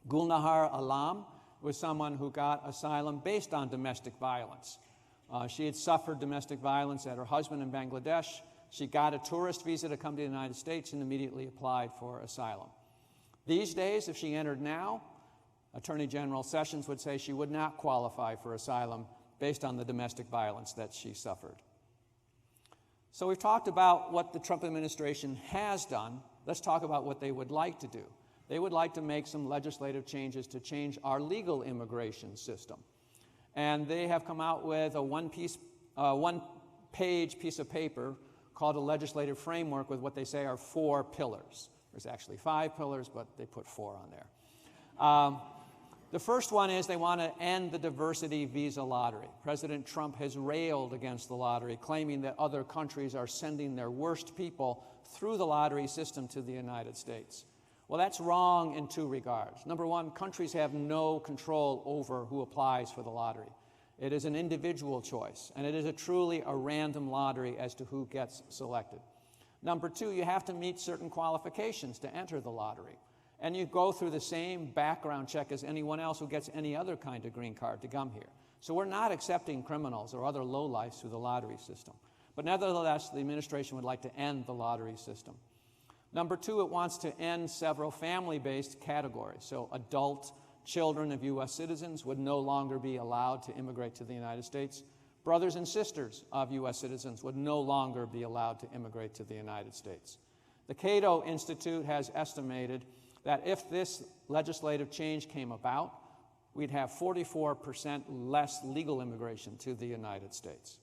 Gulnahar Alam was someone who got asylum based on domestic violence. She had suffered domestic violence at her husband in Bangladesh. She got a tourist visa to come to the United States and immediately applied for asylum. These days, if she entered now, Attorney General Sessions would say she would not qualify for asylum based on the domestic violence that she suffered. So we've talked about what the Trump administration has done. Let's talk about what they would like to do. They would like to make some legislative changes to change our legal immigration system. And they have come out with a one-page piece of paper called a legislative framework with what they say are 4 pillars. There's actually 5 pillars, but they put 4 on there. The first one is they want to end the diversity visa lottery. President Trump has railed against the lottery, claiming that other countries are sending their worst people through the lottery system to the United States. Well, that's wrong in 2 regards. Number one, countries have no control over who applies for the lottery. It is an individual choice, and it is truly a random lottery as to who gets selected. Number 2, you have to meet certain qualifications to enter the lottery. And you go through the same background check as anyone else who gets any other kind of green card to come here. So we're not accepting criminals or other lowlifes through the lottery system. But nevertheless, the administration would like to end the lottery system. Number 2, it wants to end several family-based categories. So adult children of U.S. citizens would no longer be allowed to immigrate to the United States. Brothers and sisters of U.S. citizens would no longer be allowed to immigrate to the United States. The Cato Institute has estimated that if this legislative change came about, we'd have 44% less legal immigration to the United States.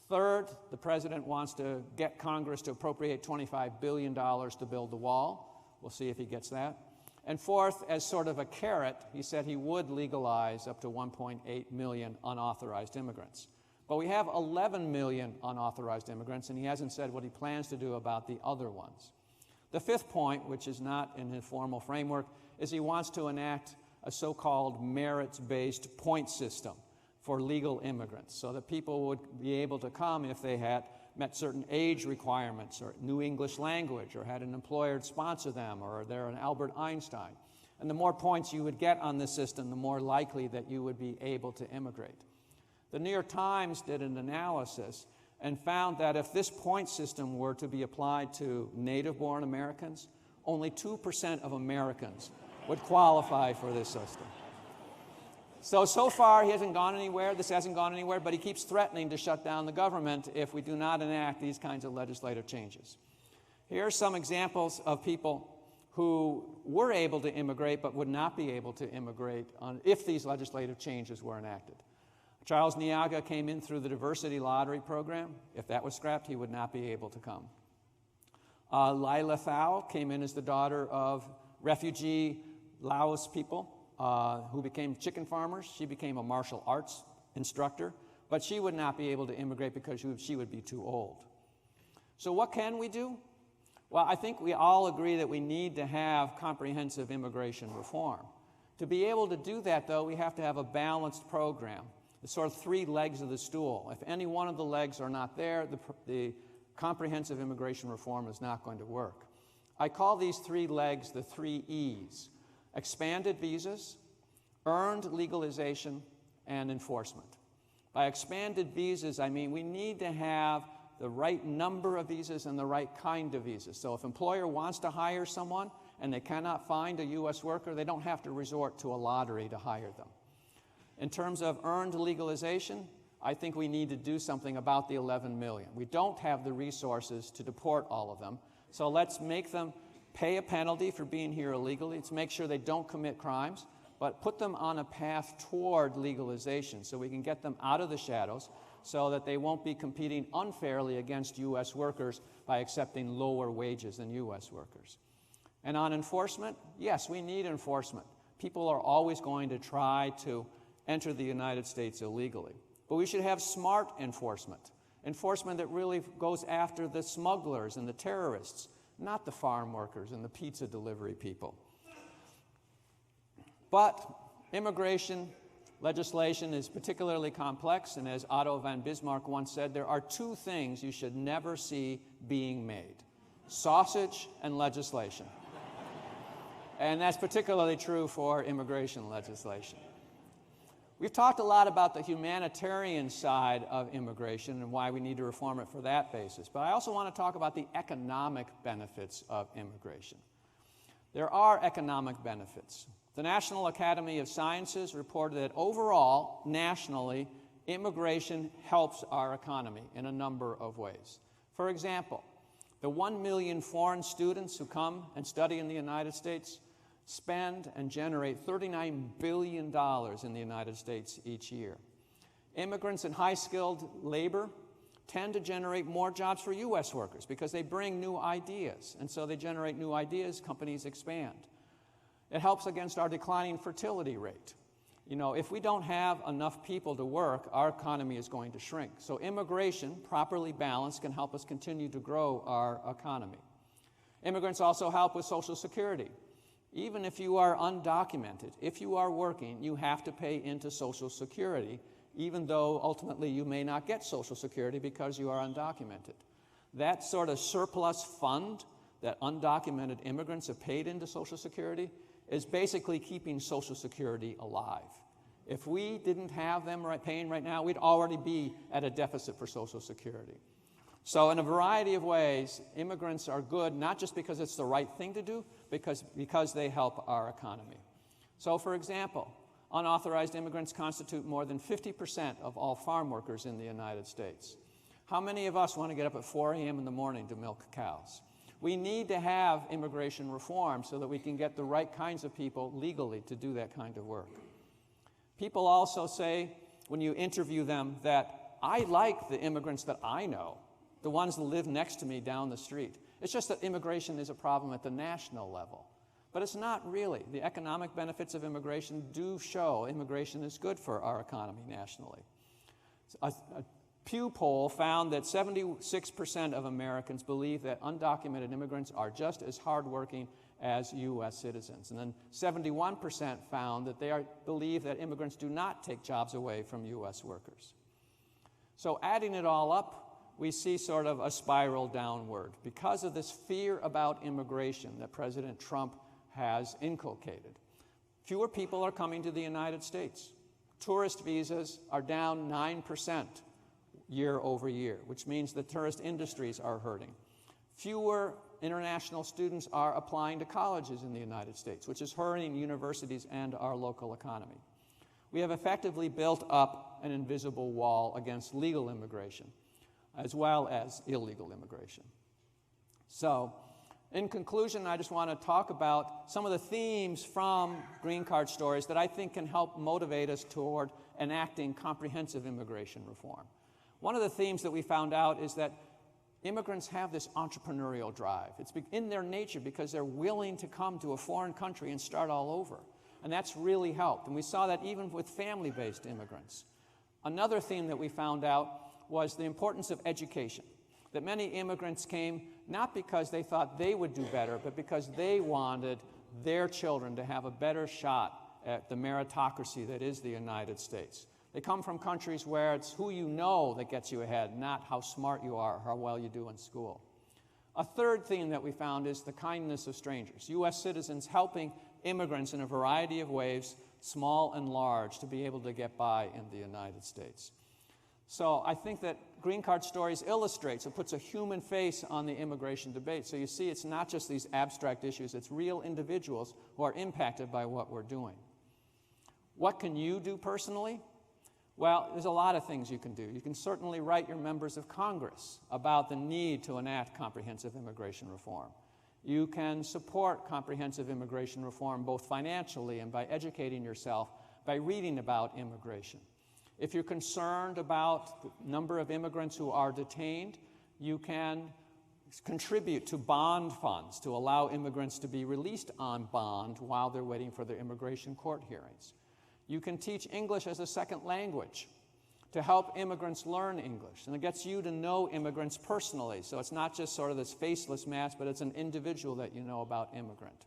Third, the president wants to get Congress to appropriate $25 billion to build the wall. We'll see if he gets that. And fourth, as sort of a carrot, he said he would legalize up to 1.8 million unauthorized immigrants. But we have 11 million unauthorized immigrants, and he hasn't said what he plans to do about the other ones. The 5th point, which is not in his formal framework, is he wants to enact a so-called merits-based point system for legal immigrants so that people would be able to come if they had met certain age requirements or knew English language or had an employer sponsor them or they're an Albert Einstein. And the more points you would get on this system, the more likely that you would be able to immigrate. The New York Times did an analysis and found that if this point system were to be applied to native-born Americans, only 2% of Americans would qualify for this system. So far, he hasn't gone anywhere. This hasn't gone anywhere, but he keeps threatening to shut down the government if we do not enact these kinds of legislative changes. Here are some examples of people who were able to immigrate but would not be able to immigrate if these legislative changes were enacted. Charles Niaga came in through the diversity lottery program. If that was scrapped, he would not be able to come. Lila Thao came in as the daughter of refugee Laos people who became chicken farmers. She became a martial arts instructor, but she would not be able to immigrate because she would be too old. So what can we do? Well, I think we all agree that we need to have comprehensive immigration reform. To be able to do that, though, we have to have a balanced program. It's sort of 3 legs of the stool. If any one of the legs are not there, the comprehensive immigration reform is not going to work. I call these 3 legs the 3 E's: expanded visas, earned legalization, and enforcement. By expanded visas, I mean we need to have the right number of visas and the right kind of visas. So if an employer wants to hire someone and they cannot find a U.S. worker, they don't have to resort to a lottery to hire them. In terms of earned legalization, I think we need to do something about the 11 million. We don't have the resources to deport all of them, so let's make them pay a penalty for being here illegally. Let's make sure they don't commit crimes, but put them on a path toward legalization so we can get them out of the shadows so that they won't be competing unfairly against U.S. workers by accepting lower wages than U.S. workers. And on enforcement, yes, we need enforcement. People are always going to try to enter the United States illegally. But we should have smart enforcement, enforcement that really goes after the smugglers and the terrorists, not the farm workers and the pizza delivery people. But immigration legislation is particularly complex, and as Otto von Bismarck once said, there are two things you should never see being made: sausage and legislation. And that's particularly true for immigration legislation. We've talked a lot about the humanitarian side of immigration and why we need to reform it for that basis, but I also want to talk about the economic benefits of immigration. There are economic benefits. The National Academy of Sciences reported that overall, nationally, immigration helps our economy in a number of ways. For example, the 1 million foreign students who come and study in the United States spend and generate $39 billion in the United States each year. Immigrants and high-skilled labor tend to generate more jobs for U.S. workers because they bring new ideas, and so they generate new ideas, companies expand. It helps against our declining fertility rate. You know, if we don't have enough people to work, our economy is going to shrink. So immigration, properly balanced, can help us continue to grow our economy. Immigrants also help with Social Security. Even if you are undocumented, if you are working, you have to pay into Social Security, even though ultimately you may not get Social Security because you are undocumented. That sort of surplus fund that undocumented immigrants have paid into Social Security is basically keeping Social Security alive. If we didn't have them paying right now, we'd already be at a deficit for Social Security. So in a variety of ways, immigrants are good, not just because it's the right thing to do, because they help our economy. So for example, unauthorized immigrants constitute more than 50% of all farm workers in the United States. How many of us want to get up at 4 a.m. in the morning to milk cows? We need to have immigration reform so that we can get the right kinds of people legally to do that kind of work. People also say, when you interview them, that I like the immigrants that I know, the ones that live next to me down the street. It's just that immigration is a problem at the national level. But it's not really. The economic benefits of immigration do show immigration is good for our economy nationally. A Pew poll found that 76% of Americans believe that undocumented immigrants are just as hardworking as U.S. citizens. And then 71% found that they believe that immigrants do not take jobs away from U.S. workers. So adding it all up, we see sort of a spiral downward because of this fear about immigration that President Trump has inculcated. Fewer people are coming to the United States. Tourist visas are down 9% year over year, which means the tourist industries are hurting. Fewer international students are applying to colleges in the United States, which is hurting universities and our local economy. We have effectively built up an invisible wall against legal immigration, as well as illegal immigration. So, in conclusion, I just want to talk about some of the themes from Green Card Stories that I think can help motivate us toward enacting comprehensive immigration reform. One of the themes that we found out is that immigrants have this entrepreneurial drive. It's in their nature because they're willing to come to a foreign country and start all over. And that's really helped. And we saw that even with family-based immigrants. Another theme that we found out was the importance of education. That many immigrants came not because they thought they would do better, but because they wanted their children to have a better shot at the meritocracy that is the United States. They come from countries where it's who you know that gets you ahead, not how smart you are or how well you do in school. A third theme that we found is the kindness of strangers. U.S. citizens helping immigrants in a variety of ways, small and large, to be able to get by in the United States. So I think that Green Card Stories illustrates, it puts a human face on the immigration debate. So you see it's not just these abstract issues, it's real individuals who are impacted by what we're doing. What can you do personally? Well, there's a lot of things you can do. You can certainly write your members of Congress about the need to enact comprehensive immigration reform. You can support comprehensive immigration reform both financially and by educating yourself, by reading about immigration. If you're concerned about the number of immigrants who are detained, you can contribute to bond funds to allow immigrants to be released on bond while they're waiting for their immigration court hearings. You can teach English as a second language to help immigrants learn English. And it gets you to know immigrants personally. So it's not just sort of this faceless mask, but it's an individual that you know about immigrant.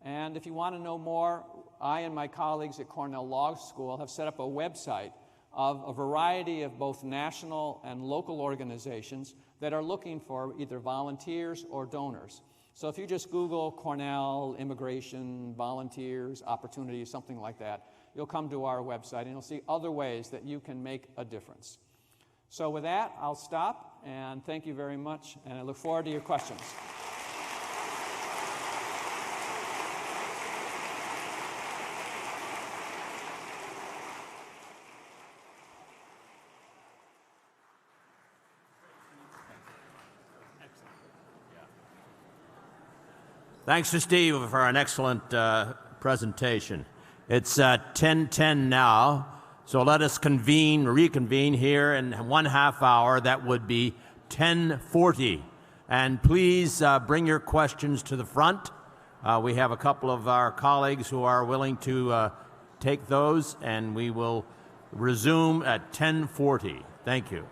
And if you want to know more, I and my colleagues at Cornell Law School have set up a website of a variety of both national and local organizations that are looking for either volunteers or donors. So if you just Google Cornell, immigration, volunteers, opportunities, something like that, you'll come to our website and you'll see other ways that you can make a difference. So with that, I'll stop, and thank you very much, and I look forward to your questions. Thanks to Steve for an excellent presentation. It's 10:10 now, so let us reconvene here in 1/2 hour. That would be 10:40. And please bring your questions to the front. We have a couple of our colleagues who are willing to take those, and we will resume at 10:40. Thank you.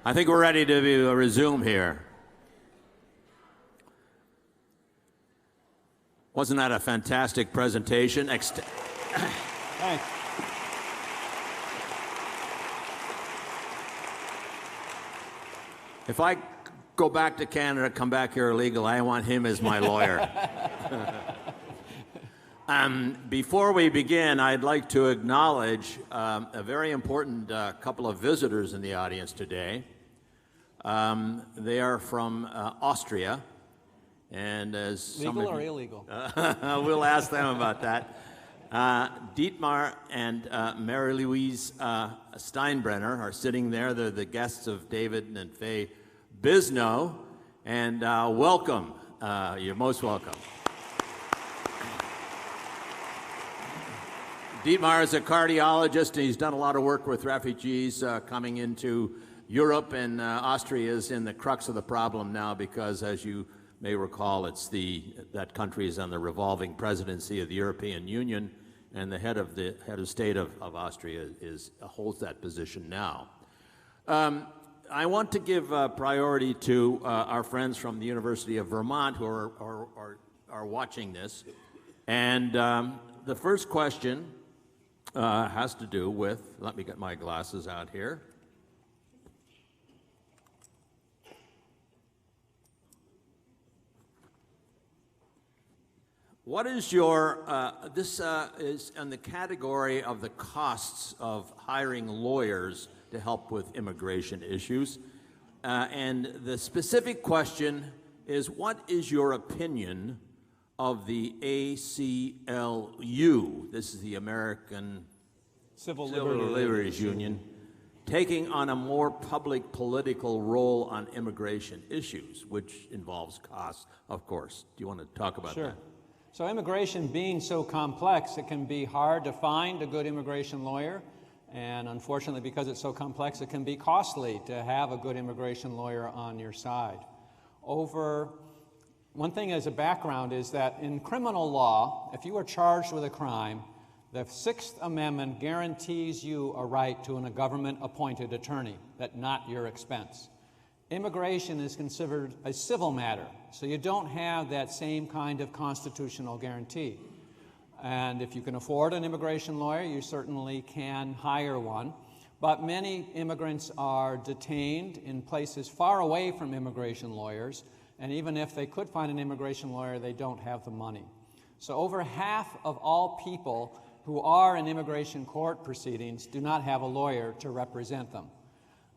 I think we're ready to resume here. Wasn't that a fantastic presentation? Thanks. If I go back to Canada, come back here illegal, I want him as my lawyer. Before we begin, I'd like to acknowledge a very important couple of visitors in the audience today. They are from Austria, and as some Legal of or you, illegal? we'll ask them about that. Dietmar and Mary-Louise Steinbrenner are sitting there. They're the guests of David and Faye Bisnow, and welcome. You're most welcome. Dietmar is a cardiologist, and he's done a lot of work with refugees coming into Europe, and Austria is in the crux of the problem now because, as you may recall, that country is on the revolving presidency of the European Union, and the head of state of Austria holds that position now. I want to give priority to our friends from the University of Vermont who are watching this. And the first question has to do with, let me get my glasses out here. What is your, this is in the category of the costs of hiring lawyers to help with immigration issues. And the specific question is, what is your opinion of the ACLU, this is the American Civil Liberties Union, taking on a more public political role on immigration issues, which involves costs, of course. Do you want to talk about Sure. that? So immigration being so complex, it can be hard to find a good immigration lawyer. And unfortunately, because it's so complex, it can be costly to have a good immigration lawyer on your side. One thing as a background is that in criminal law, if you are charged with a crime, the Sixth Amendment guarantees you a right to a government-appointed attorney at not your expense. Immigration is considered a civil matter, so you don't have that same kind of constitutional guarantee. And if you can afford an immigration lawyer, you certainly can hire one. But many immigrants are detained in places far away from immigration lawyers, and even if they could find an immigration lawyer, they don't have the money. So over half of all people who are in immigration court proceedings do not have a lawyer to represent them.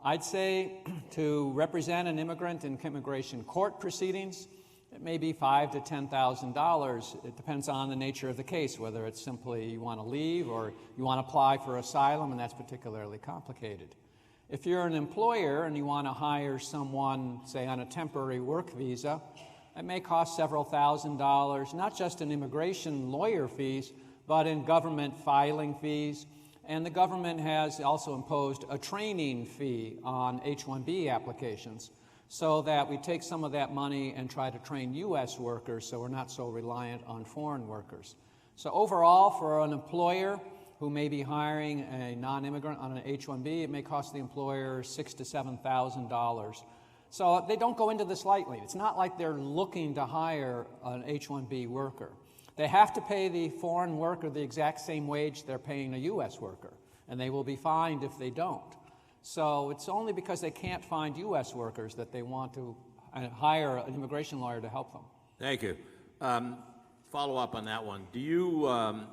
I'd say to represent an immigrant in immigration court proceedings, it may be $5,000 to $10,000. It depends on the nature of the case, whether it's simply you want to leave or you want to apply for asylum, and that's particularly complicated. If you're an employer and you want to hire someone, say, on a temporary work visa, it may cost several $1,000s, not just in immigration lawyer fees, but in government filing fees. And the government has also imposed a training fee on H-1B applications so that we take some of that money and try to train U.S. workers so we're not so reliant on foreign workers. So overall, for an employer who may be hiring a non-immigrant on an H-1B, it may cost the employer $6,000 to $7,000. So they don't go into this lightly. It's not like they're looking to hire an H-1B worker. They have to pay the foreign worker the exact same wage they're paying a U.S. worker, and they will be fined if they don't. So it's only because they can't find U.S. workers that they want to hire an immigration lawyer to help them. Thank you. Follow up on that one. Do you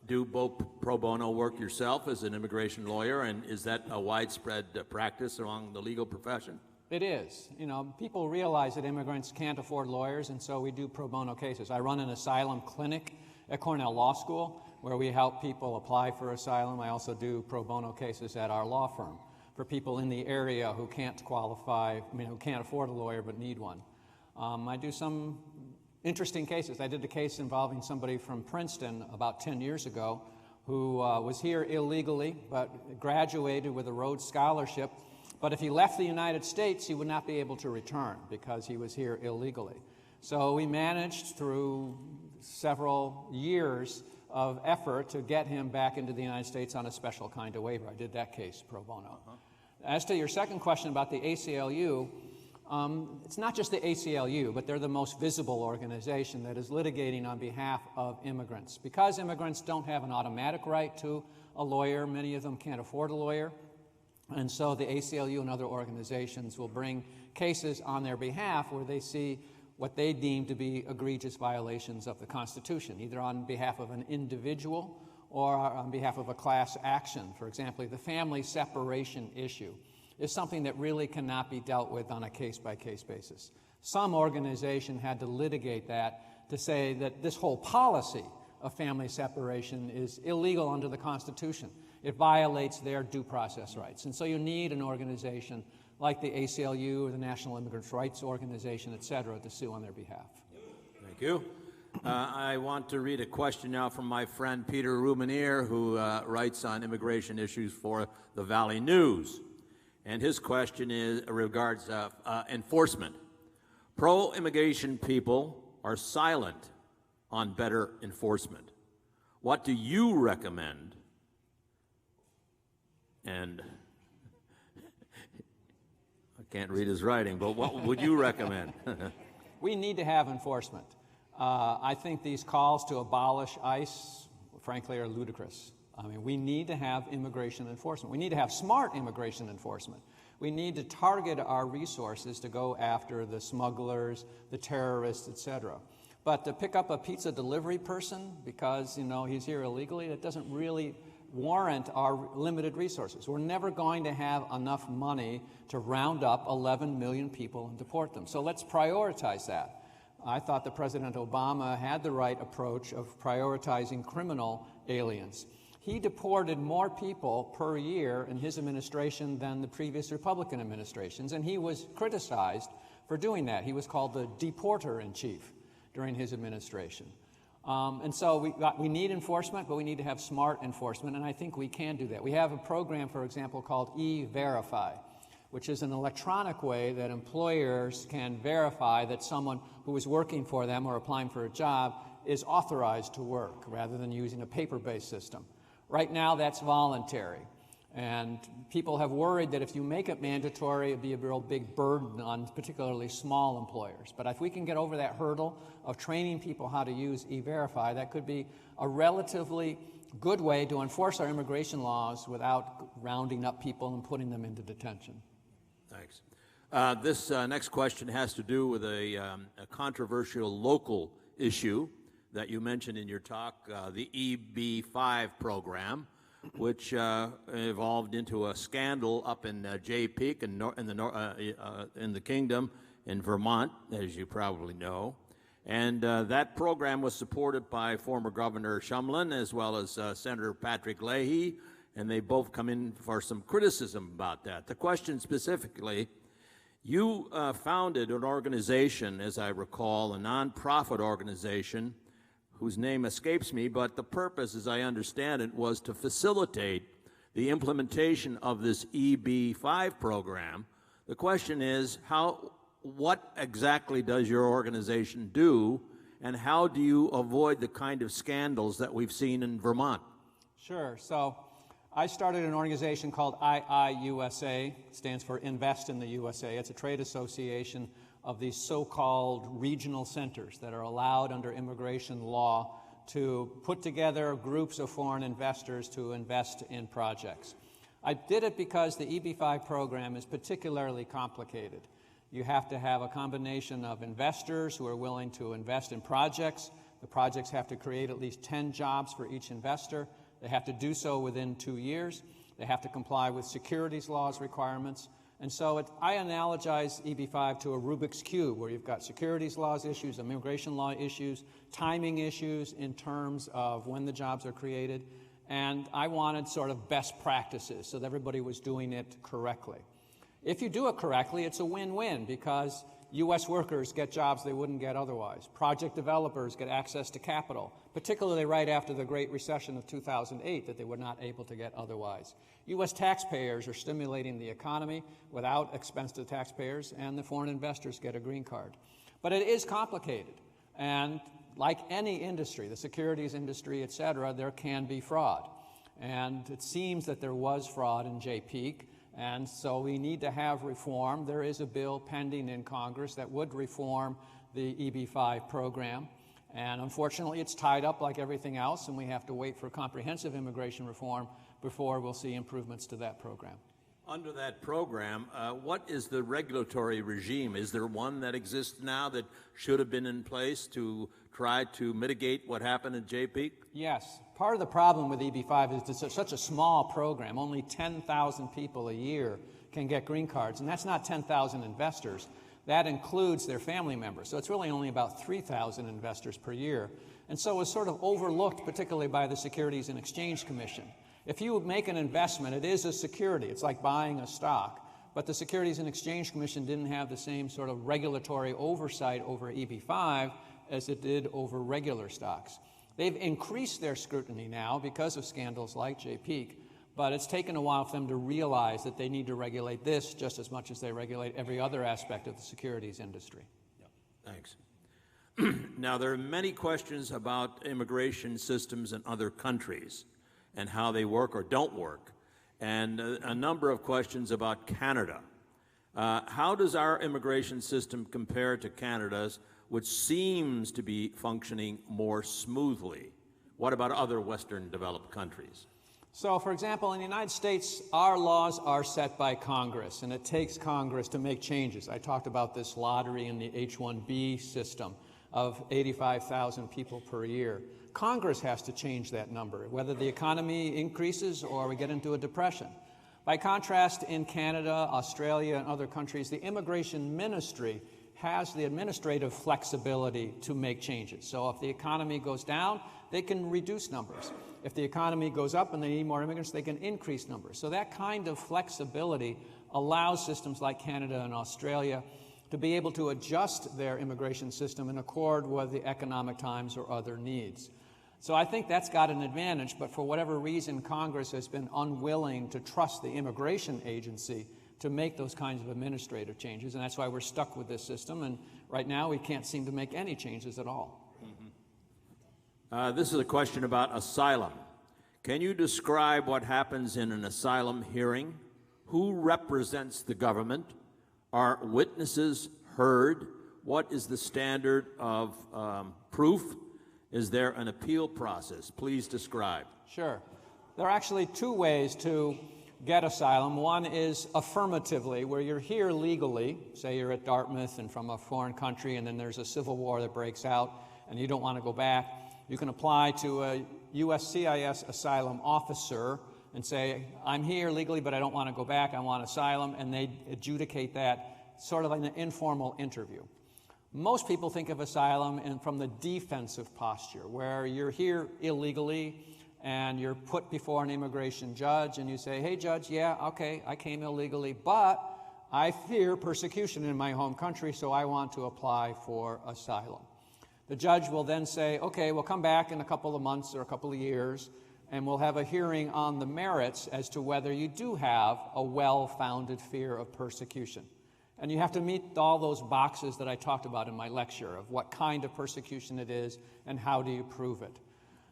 do both pro bono work yourself as an immigration lawyer, and is that a widespread practice among the legal profession? It is. You know, people realize that immigrants can't afford lawyers, and so we do pro bono cases. I run an asylum clinic at Cornell Law School where we help people apply for asylum. I also do pro bono cases at our law firm for people in the area who can't qualify, who can't afford a lawyer but need one. I do some interesting cases. I did a case involving somebody from Princeton about 10 years ago who was here illegally but graduated with a Rhodes Scholarship. But if he left the United States, he would not be able to return because he was here illegally. So we managed through several years of effort to get him back into the United States on a special kind of waiver. I did that case pro bono. As to your second question about the ACLU, it's not just the ACLU, but they're the most visible organization that is litigating on behalf of immigrants. Because immigrants don't have an automatic right to a lawyer, many of them can't afford a lawyer. And so the ACLU and other organizations will bring cases on their behalf where they see what they deem to be egregious violations of the Constitution, either on behalf of an individual or on behalf of a class action. For example, the family separation issue is something that really cannot be dealt with on a case-by-case basis. Some organization had to litigate that to say that this whole policy of family separation is illegal under the Constitution. It violates their due process rights. And so you need an organization like the ACLU or the National Immigrant Rights Organization, et cetera, to sue on their behalf. Thank you. I want to read a question now from my friend Peter Rumenier, who writes on immigration issues for the Valley News. And his question regards enforcement. Pro-immigration people are silent on better enforcement. What do you recommend? And I can't read his writing, but what would you recommend? We need to have enforcement. I think these calls to abolish ICE, frankly, are ludicrous. I mean, we need to have immigration enforcement. We need to have smart immigration enforcement. We need to target our resources to go after the smugglers, the terrorists, etc. But to pick up a pizza delivery person because, he's here illegally, that doesn't really warrant our limited resources. We're never going to have enough money to round up 11 million people and deport them. So let's prioritize that. I thought that President Obama had the right approach of prioritizing criminal aliens. He deported more people per year in his administration than the previous Republican administrations, and he was criticized for doing that. He was called the deporter-in-chief during his administration. And so we need enforcement, but we need to have smart enforcement, and I think we can do that. We have a program, for example, called E-Verify, which is an electronic way that employers can verify that someone who is working for them or applying for a job is authorized to work, rather than using a paper-based system. Right now, that's voluntary. And people have worried that if you make it mandatory, it'd be a real big burden on particularly small employers. But if we can get over that hurdle of training people how to use E-Verify, that could be a relatively good way to enforce our immigration laws without rounding up people and putting them into detention. Thanks. This next question has to do with a controversial local issue that you mentioned in your talk, the EB-5 program, which evolved into a scandal up in Jay Peak in the Kingdom in Vermont, as you probably know. And that program was supported by former Governor Shumlin as well as Senator Patrick Leahy, and they both come in for some criticism about that. The question specifically, you founded an organization, as I recall, a nonprofit organization whose name escapes me, but the purpose, as I understand it, was to facilitate the implementation of this EB-5 program. The question is, what exactly does your organization do, and how do you avoid the kind of scandals that we've seen in Vermont? Sure. So I started an organization called IIUSA. It stands for Invest in the USA. It's a trade association of these so-called regional centers that are allowed under immigration law to put together groups of foreign investors to invest in projects. I did it because the EB-5 program is particularly complicated. You have to have a combination of investors who are willing to invest in projects. The projects have to create at least 10 jobs for each investor. They have to do so within 2 years. They have to comply with securities laws requirements. And so I analogize EB-5 to a Rubik's Cube, where you've got securities laws issues, immigration law issues, timing issues in terms of when the jobs are created. And I wanted sort of best practices so that everybody was doing it correctly. If you do it correctly, it's a win-win because U.S. workers get jobs they wouldn't get otherwise. Project developers get access to capital, particularly right after the Great Recession of 2008 that they were not able to get otherwise. U.S. taxpayers are stimulating the economy without expense to the taxpayers, and the foreign investors get a green card. But it is complicated, and like any industry, the securities industry, et cetera, there can be fraud. And it seems that there was fraud in Jay Peak, and so we need to have reform. There is a bill pending in Congress that would reform the EB-5 program. And unfortunately, it's tied up like everything else, and we have to wait for comprehensive immigration reform before we'll see improvements to that program. Under that program, what is the regulatory regime? Is there one that exists now that should have been in place to try to mitigate what happened at Jay Peak? Yes. Part of the problem with EB-5 is it's such a small program. Only 10,000 people a year can get green cards, and that's not 10,000 investors. That includes their family members. So it's really only about 3,000 investors per year. And so it's sort of overlooked, particularly by the Securities and Exchange Commission. If you make an investment, it is a security. It's like buying a stock. But the Securities and Exchange Commission didn't have the same sort of regulatory oversight over EB-5 as it did over regular stocks. They've increased their scrutiny now because of scandals like Jay Peak, but it's taken a while for them to realize that they need to regulate this just as much as they regulate every other aspect of the securities industry. Thanks. Now, there are many questions about immigration systems in other countries and how they work or don't work, and a number of questions about Canada. How does our immigration system compare to Canada's? which seems to be functioning more smoothly. What about other Western developed countries? So, for example, in the United States, our laws are set by Congress, and it takes Congress to make changes. I talked about this lottery in the H-1B system of 85,000 people per year. Congress has to change that number, whether the economy increases or we get into a depression. By contrast, in Canada, Australia, and other countries, the immigration ministry has the administrative flexibility to make changes. So if the economy goes down, they can reduce numbers. If the economy goes up and they need more immigrants, they can increase numbers. So that kind of flexibility allows systems like Canada and Australia to be able to adjust their immigration system in accord with the economic times or other needs. So I think that's got an advantage, but for whatever reason, Congress has been unwilling to trust the immigration agency to make those kinds of administrative changes, and that's why we're stuck with this system, and right now we can't seem to make any changes at all. This is a question about asylum. Can you describe what happens in an asylum hearing? Who represents the government? Are witnesses heard? What is the standard of proof? Is there an appeal process? Please describe. Sure. There are actually two ways to get asylum. One is affirmatively, where you're here legally. Say you're at Dartmouth and from a foreign country, and then there's a civil war that breaks out, and you don't want to go back. You can apply to a USCIS asylum officer and say, I'm here legally, but I don't want to go back. I want asylum, and they adjudicate that sort of like an informal interview. Most people think of asylum from the defensive posture, where you're here illegally and you're put before an immigration judge and you say, hey, judge, yeah, okay, I came illegally, but I fear persecution in my home country, so I want to apply for asylum. The judge will then say, okay, we'll come back in a couple of months or a couple of years, and we'll have a hearing on the merits as to whether you do have a well-founded fear of persecution. And you have to meet all those boxes that I talked about in my lecture of what kind of persecution it is and how do you prove it.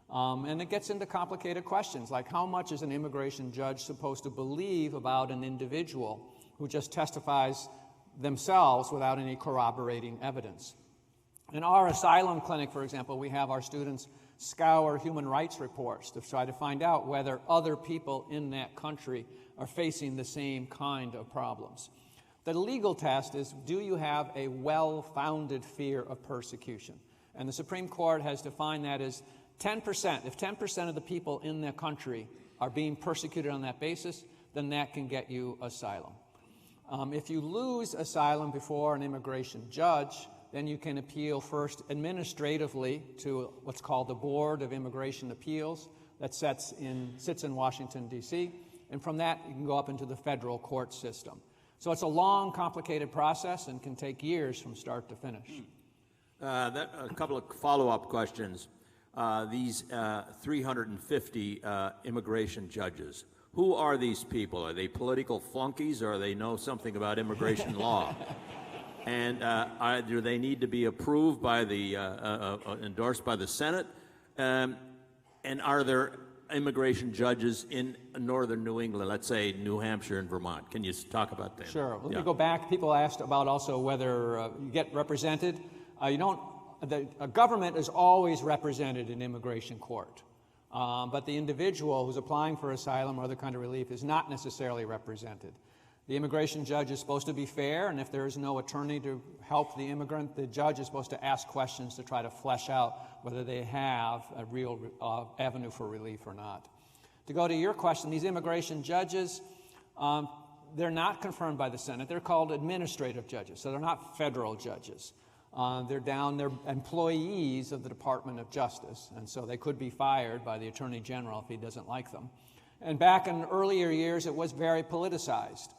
And it gets into complicated questions like how much is an immigration judge supposed to believe about an individual who just testifies themselves without any corroborating evidence. In our asylum clinic, for example, we have our students scour human rights reports to try to find out whether other people in that country are facing the same kind of problems. The legal test is, do you have a well-founded fear of persecution? And the Supreme Court has defined that as 10%. If 10% of the people in the country are being persecuted on that basis, then that can get you asylum. If you lose asylum before an immigration judge, then you can appeal first administratively to what's called the Board of Immigration Appeals that sits in Washington, D.C., and from that you can go up into the federal court system. So it's a long, complicated process and can take years from start to finish. A couple of follow-up questions. These 350 immigration judges, who are these people? Are they political flunkies, or they know something about immigration law? And do they need to be approved by the, endorsed by the Senate? And are there immigration judges in northern New England, let's say New Hampshire and Vermont? Can you talk about that? Sure. Let me go back. People asked about also whether you get represented. A government is always represented in immigration court, but the individual who's applying for asylum or other kind of relief is not necessarily represented. The immigration judge is supposed to be fair, and if there is no attorney to help the immigrant, the judge is supposed to ask questions to try to flesh out whether they have a real avenue for relief or not. To go to your question, these immigration judges, they're not confirmed by the Senate. They're called administrative judges, so they're not federal judges. They're employees of the Department of Justice, and so they could be fired by the Attorney General if he doesn't like them. And back in earlier years, it was very politicized.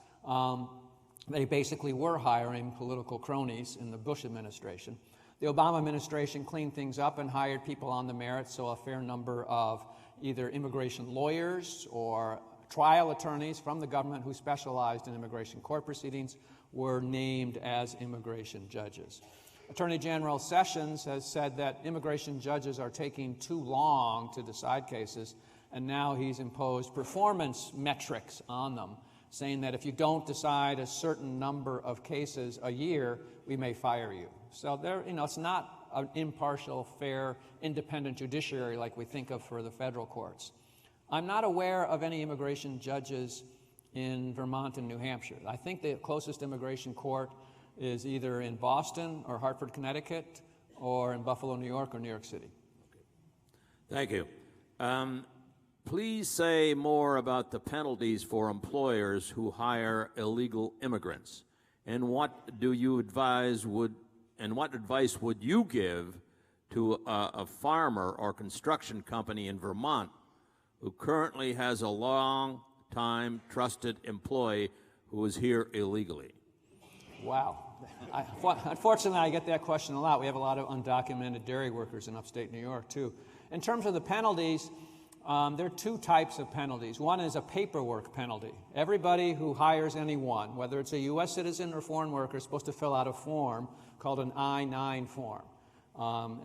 They basically were hiring political cronies in the Bush administration. The Obama administration cleaned things up and hired people on the merits, so a fair number of either immigration lawyers or trial attorneys from the government who specialized in immigration court proceedings were named as immigration judges. Attorney General Sessions has said that immigration judges are taking too long to decide cases, and now he's imposed performance metrics on them, saying that if you don't decide a certain number of cases a year, we may fire you. So there, it's not an impartial, fair, independent judiciary like we think of for the federal courts. I'm not aware of any immigration judges in Vermont and New Hampshire. I think the closest immigration court is either in Boston or Hartford, Connecticut, or in Buffalo, New York, or New York City. Thank you. Please say more about the penalties for employers who hire illegal immigrants, and what advice would you give to a farmer or construction company in Vermont who currently has a long-time trusted employee who is here illegally? Wow. Unfortunately, I get that question a lot. We have a lot of undocumented dairy workers in upstate New York, too. In terms of the penalties, there are two types of penalties. One is a paperwork penalty. Everybody who hires anyone, whether it's a U.S. citizen or foreign worker, is supposed to fill out a form called an I-9 form.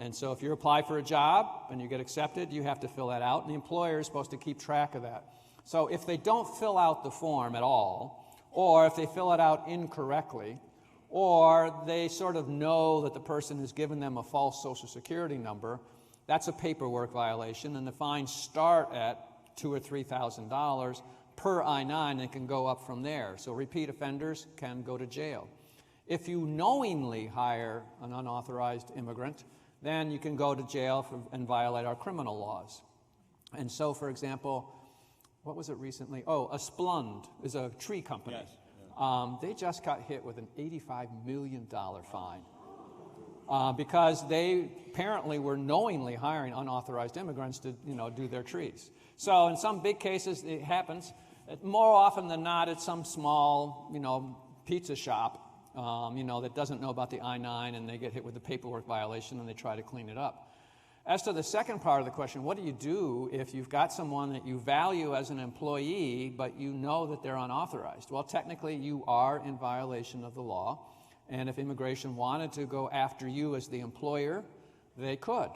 And so if you apply for a job and you get accepted, you have to fill that out, and the employer is supposed to keep track of that. So if they don't fill out the form at all, or if they fill it out incorrectly, or they sort of know that the person has given them a false Social Security number, that's a paperwork violation, and the fines start at $2,000 or $3,000 per I-9 and can go up from there. So repeat offenders can go to jail. If you knowingly hire an unauthorized immigrant, then you can go to jail and violate our criminal laws. And so, for example, what was it recently? Oh, a Splund is a tree company. Yes. They just got hit with an $85 million fine because they apparently were knowingly hiring unauthorized immigrants to, do their trees. So in some big cases, it happens. More often than not, it's some small, pizza shop, that doesn't know about the I-9, and they get hit with a paperwork violation, and they try to clean it up. As to the second part of the question, what do you do if you've got someone that you value as an employee, but you know that they're unauthorized? Well, technically, you are in violation of the law, and if immigration wanted to go after you as the employer, they could.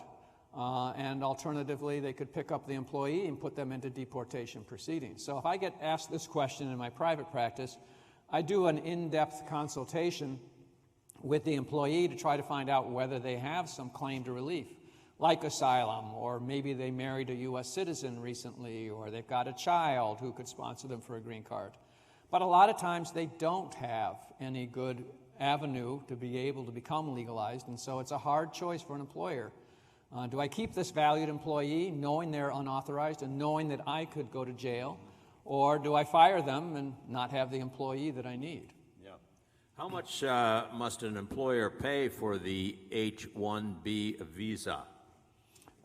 And alternatively, they could pick up the employee and put them into deportation proceedings. So if I get asked this question in my private practice, I do an in-depth consultation with the employee to try to find out whether they have some claim to relief, like asylum, or maybe they married a U.S. citizen recently, or they've got a child who could sponsor them for a green card. But a lot of times they don't have any good avenue to be able to become legalized, and so it's a hard choice for an employer. Do I keep this valued employee knowing they're unauthorized and knowing that I could go to jail, or do I fire them and not have the employee that I need? Yeah. How much must an employer pay for the H-1B visa?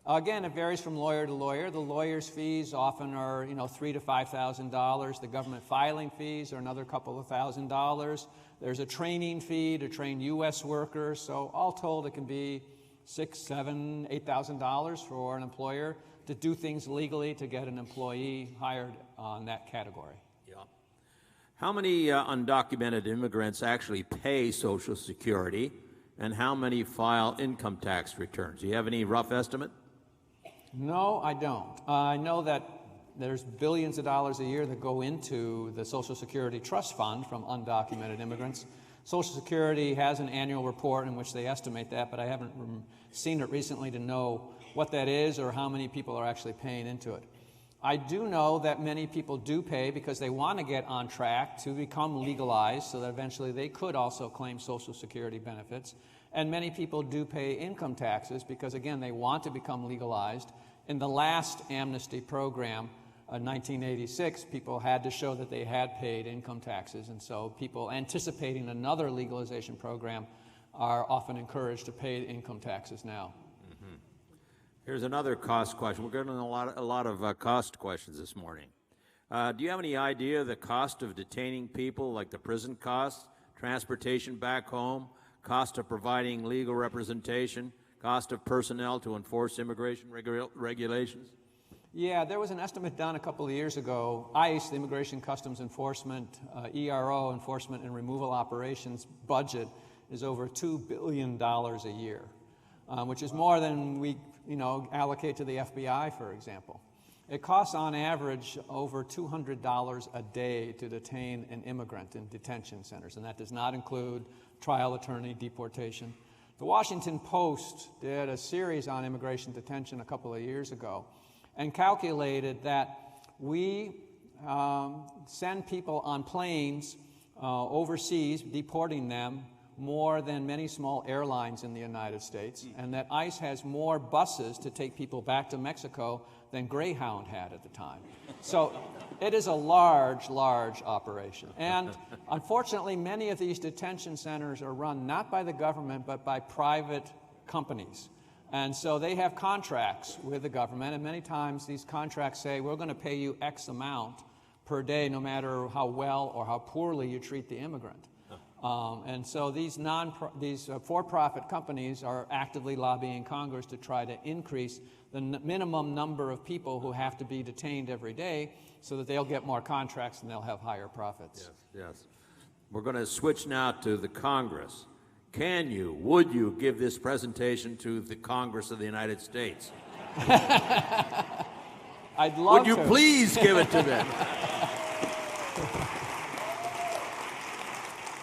Again, it varies from lawyer to lawyer. The lawyer's fees often are, $3,000 to $5,000. The government filing fees are another couple of $1,000s. There's a training fee to train U.S. workers. So all told, it can be $6,000, $7,000, $8,000 for an employer to do things legally to get an employee hired on that category. Yeah. How many undocumented immigrants actually pay Social Security, and how many file income tax returns? Do you have any rough estimate? No, I don't. I know that there's billions of dollars a year that go into the Social Security Trust Fund from undocumented immigrants. Social Security has an annual report in which they estimate that, but I haven't seen it recently to know what that is or how many people are actually paying into it. I do know that many people do pay because they want to get on track to become legalized so that eventually they could also claim Social Security benefits. And many people do pay income taxes because, again, they want to become legalized. In the last amnesty program, 1986, people had to show that they had paid income taxes. And so people anticipating another legalization program are often encouraged to pay income taxes now. Mm-hmm. Here's another cost question. We're getting a lot of cost questions this morning. Do you have any idea the cost of detaining people, like the prison costs, transportation back home, cost of providing legal representation, cost of personnel to enforce immigration regulations? Yeah, there was an estimate done a couple of years ago. ICE, the Immigration Customs Enforcement, ERO, Enforcement and Removal Operations budget is over $2 billion a year, which is more than we allocate to the FBI, for example. It costs on average over $200 a day to detain an immigrant in detention centers, and that does not include trial attorney, deportation. The Washington Post did a series on immigration detention a couple of years ago and calculated that we send people on planes overseas, deporting them, more than many small airlines in the United States, and that ICE has more buses to take people back to Mexico than Greyhound had at the time. So it is a large, large operation. And unfortunately, many of these detention centers are run not by the government, but by private companies. And so they have contracts with the government, and many times these contracts say, we're going to pay you X amount per day, no matter how well or how poorly you treat the immigrant. And so these for-profit companies are actively lobbying Congress to try to increase the minimum number of people who have to be detained every day so that they'll get more contracts and they'll have higher profits. Yes, yes. We're going to switch now to the Congress. Would you give this presentation to the Congress of the United States? I'd love Would you to. please give it to them?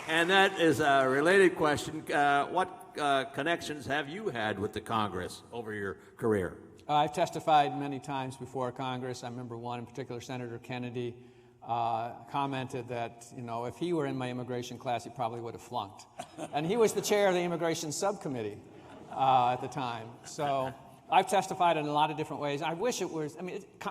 And that is a related question. What connections have you had with the Congress over your career? I've testified many times before Congress. I remember one in particular, Senator Kennedy commented that, if he were in my immigration class, he probably would have flunked. And he was the chair of the immigration subcommittee at the time. So I've testified in a lot of different ways. I wish it was,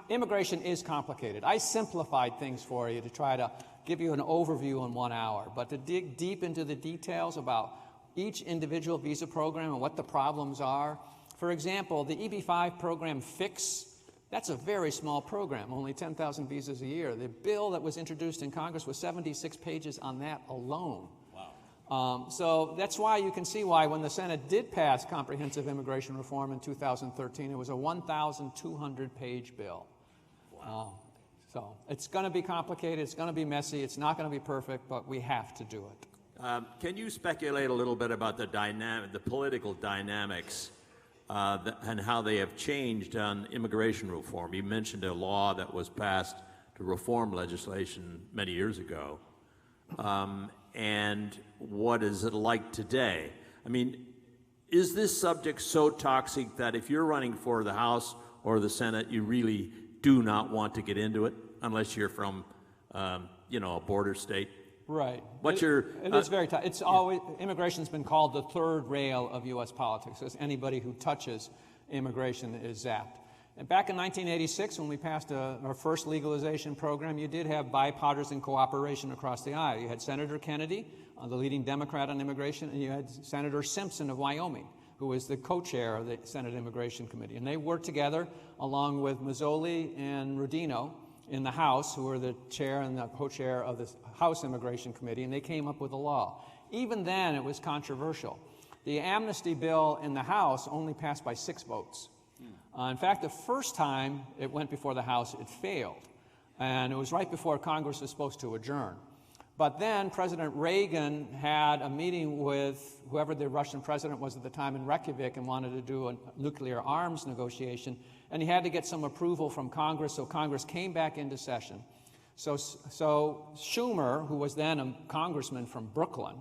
immigration is complicated. I simplified things for you to try to give you an overview in 1 hour. But to dig deep into the details about each individual visa program and what the problems are. For example, the EB-5 program FIX, that's a very small program, only 10,000 visas a year. The bill that was introduced in Congress was 76 pages on that alone. Wow. So that's why you can see why when the Senate did pass comprehensive immigration reform in 2013, it was a 1,200-page bill. Wow. So it's going to be complicated, it's going to be messy, it's not going to be perfect, but we have to do it. Can you speculate a little bit about the political dynamics and how they have changed on immigration reform? You mentioned a law that was passed to reform legislation many years ago. And what is it like today? Is this subject so toxic that if you're running for the House or the Senate, you really do not want to get into it unless you're from, a border state? Right. It is very tough. It's always, immigration's been called the third rail of U.S. politics, because anybody who touches immigration is zapped. And back in 1986, when we passed our first legalization program, you did have bipartisan cooperation across the aisle. You had Senator Kennedy, the leading Democrat on immigration, and you had Senator Simpson of Wyoming, who was the co-chair of the Senate Immigration Committee. And they worked together along with Mazzoli and Rodino in the House, who were the chair and the co-chair of the House Immigration Committee, and they came up with a law. Even then, it was controversial. The amnesty bill in the House only passed by 6 votes. In fact, the first time it went before the House, it failed. And it was right before Congress was supposed to adjourn. But then President Reagan had a meeting with whoever the Russian president was at the time in Reykjavik and wanted to do a nuclear arms negotiation. And he had to get some approval from Congress, so Congress came back into session. So Schumer, who was then a congressman from Brooklyn,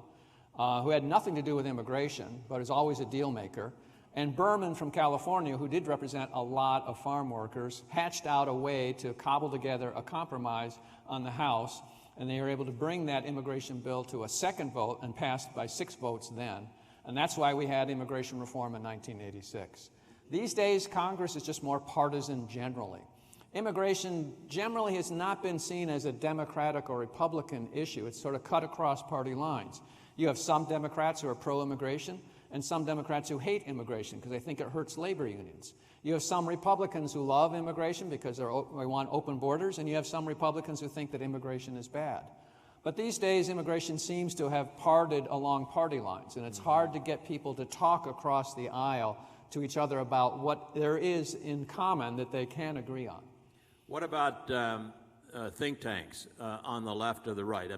who had nothing to do with immigration, but is always a deal maker, and Berman from California, who did represent a lot of farm workers, hatched out a way to cobble together a compromise on the House, and they were able to bring that immigration bill to a second vote and passed by 6 votes then. And that's why we had immigration reform in 1986. These days, Congress is just more partisan generally. Immigration generally has not been seen as a Democratic or Republican issue. It's sort of cut across party lines. You have some Democrats who are pro-immigration and some Democrats who hate immigration because they think it hurts labor unions. You have some Republicans who love immigration because they want open borders, and you have some Republicans who think that immigration is bad. But these days, immigration seems to have parted along party lines, and it's hard to get people to talk across the aisle to each other about what there is in common that they can agree on. What about think tanks on the left or the right?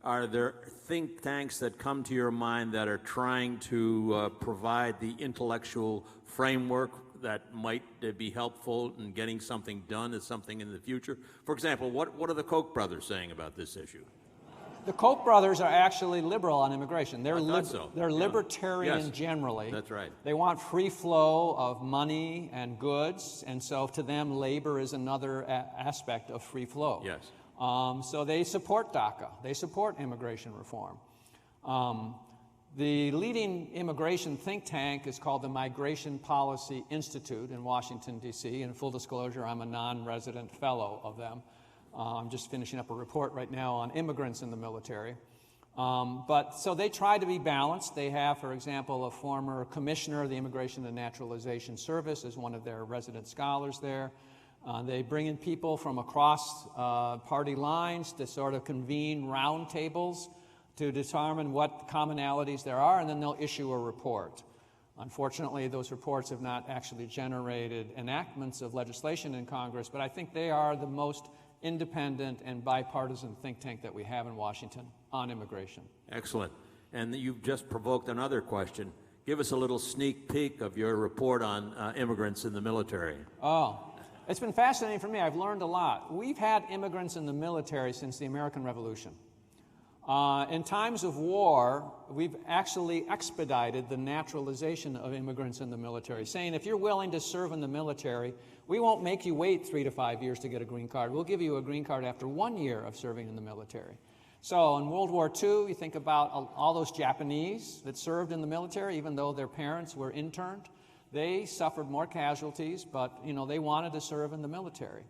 Are there think tanks that come to your mind that are trying to provide the intellectual framework that might be helpful in getting something done as something in the future? For example, what are the Koch brothers saying about this issue? The Koch brothers are actually liberal on immigration. They're, they're Yeah. libertarian Yes. generally. That's right. They want free flow of money and goods, and so to them, labor is another aspect of free flow. Yes. So they support DACA. They support immigration reform. The leading immigration think tank is called the Migration Policy Institute in Washington, D.C. And full disclosure, I'm a non-resident fellow of them. I'm just finishing up a report right now on immigrants in the military. So they try to be balanced. They have, for example, a former commissioner of the Immigration and Naturalization Service as one of their resident scholars there. They bring in people from across party lines to sort of convene roundtables to determine what commonalities there are, and then they'll issue a report. Unfortunately, those reports have not actually generated enactments of legislation in Congress, but I think they are the most independent and bipartisan think tank that we have in Washington on immigration. Excellent. And you've just provoked another question. Give us a little sneak peek of your report on immigrants in the military. Oh, it's been fascinating for me. I've learned a lot. We've had immigrants in the military since the American Revolution. In times of war, we've actually expedited the naturalization of immigrants in the military, saying if you're willing to serve in the military, we won't make you wait 3 to 5 years to get a green card. We'll give you a green card after 1 year of serving in the military. So in World War II, you think about all those Japanese that served in the military, even though their parents were interned. They suffered more casualties, but they wanted to serve in the military.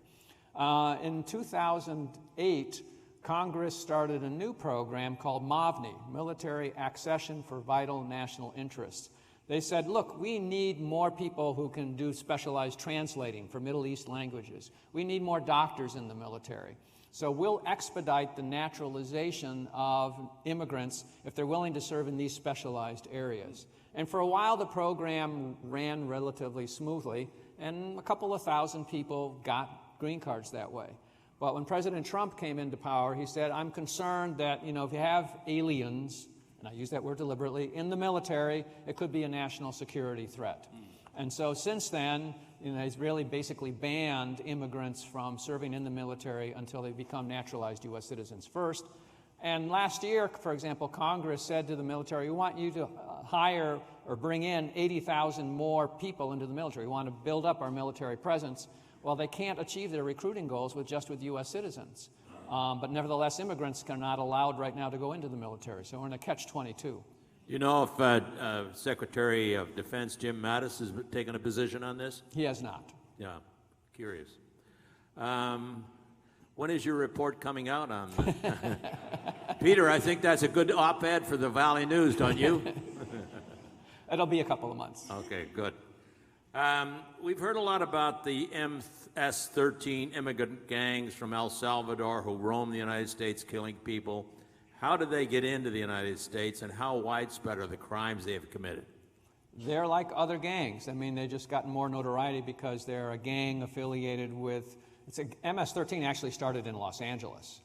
In 2008, Congress started a new program called MAVNI, Military Accession for Vital National Interests. They said, look, we need more people who can do specialized translating for Middle East languages. We need more doctors in the military. So we'll expedite the naturalization of immigrants if they're willing to serve in these specialized areas. And for a while, the program ran relatively smoothly, and a couple of thousand people got green cards that way. But when President Trump came into power, he said, I'm concerned that, if you have aliens, and I use that word deliberately, in the military, it could be a national security threat. And so since then, he's really basically banned immigrants from serving in the military until they become naturalized U.S. citizens first. And last year, for example, Congress said to the military, we want you to hire or bring in 80,000 more people into the military. We want to build up our military presence. Well, they can't achieve their recruiting goals with U.S. citizens. But nevertheless, immigrants are not allowed right now to go into the military. So we're in a catch-22. You know if Secretary of Defense Jim Mattis has taken a position on this? He has not. Yeah, curious. When is your report coming out on that? Peter, I think that's a good op-ed for the Valley News, don't you? It'll be a couple of months. Okay, good. We've heard a lot about the MS-13 immigrant gangs from El Salvador who roam the United States killing people. How do they get into the United States, and how widespread are the crimes they have committed? They're like other gangs. I mean, they've just gotten more notoriety because they're a gang affiliated with, MS-13 actually started in Los Angeles.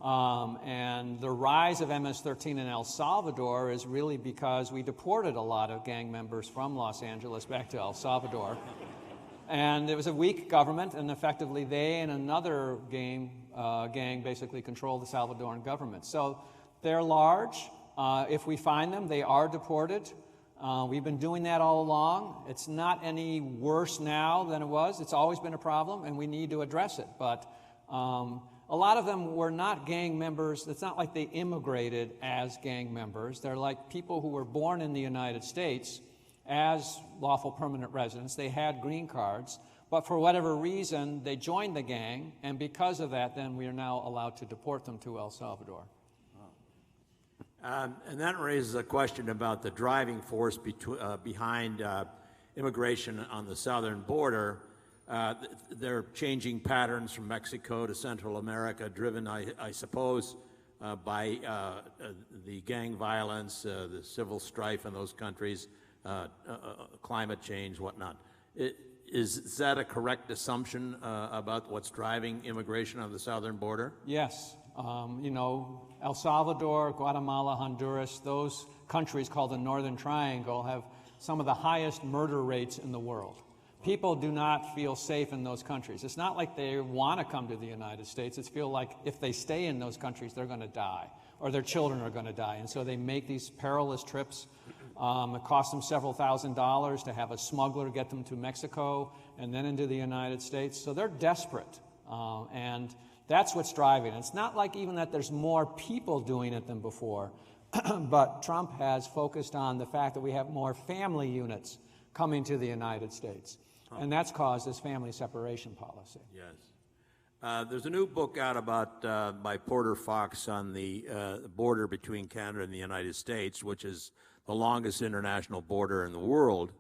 And the rise of MS-13 in El Salvador is really because we deported a lot of gang members from Los Angeles back to El Salvador. And it was a weak government, and effectively they and another gang basically control the Salvadoran government. So they're large. If we find them, they are deported. We've been doing that all along. It's not any worse now than it was. It's always been a problem, and we need to address it. But a lot of them were not gang members. It's not like they immigrated as gang members. They're like people who were born in the United States as lawful permanent residents. They had green cards, but for whatever reason, they joined the gang, and because of that, then we are now allowed to deport them to El Salvador. And that raises a question about the driving force behind immigration on the southern border. They're changing patterns from Mexico to Central America, driven, I suppose, by the gang violence, the civil strife in those countries, climate change, whatnot. Is that a correct assumption about what's driving immigration on the southern border? Yes. El Salvador, Guatemala, Honduras, those countries called the Northern Triangle have some of the highest murder rates in the world. People do not feel safe in those countries. It's not like they want to come to the United States. It's feel like if they stay in those countries, they're going to die. or their children are going to die. And so they make these perilous trips. It costs them several $1,000s to have a smuggler get them to Mexico and then into the United States. So they're desperate. And that's what's driving it. It's not like even that there's more people doing it than before, but Trump has focused on the fact that we have more family units coming to the United States. And that's caused this family separation policy. Yes. There's a new book out about by Porter Fox on the border between Canada and the United States, which is the longest international border in the world.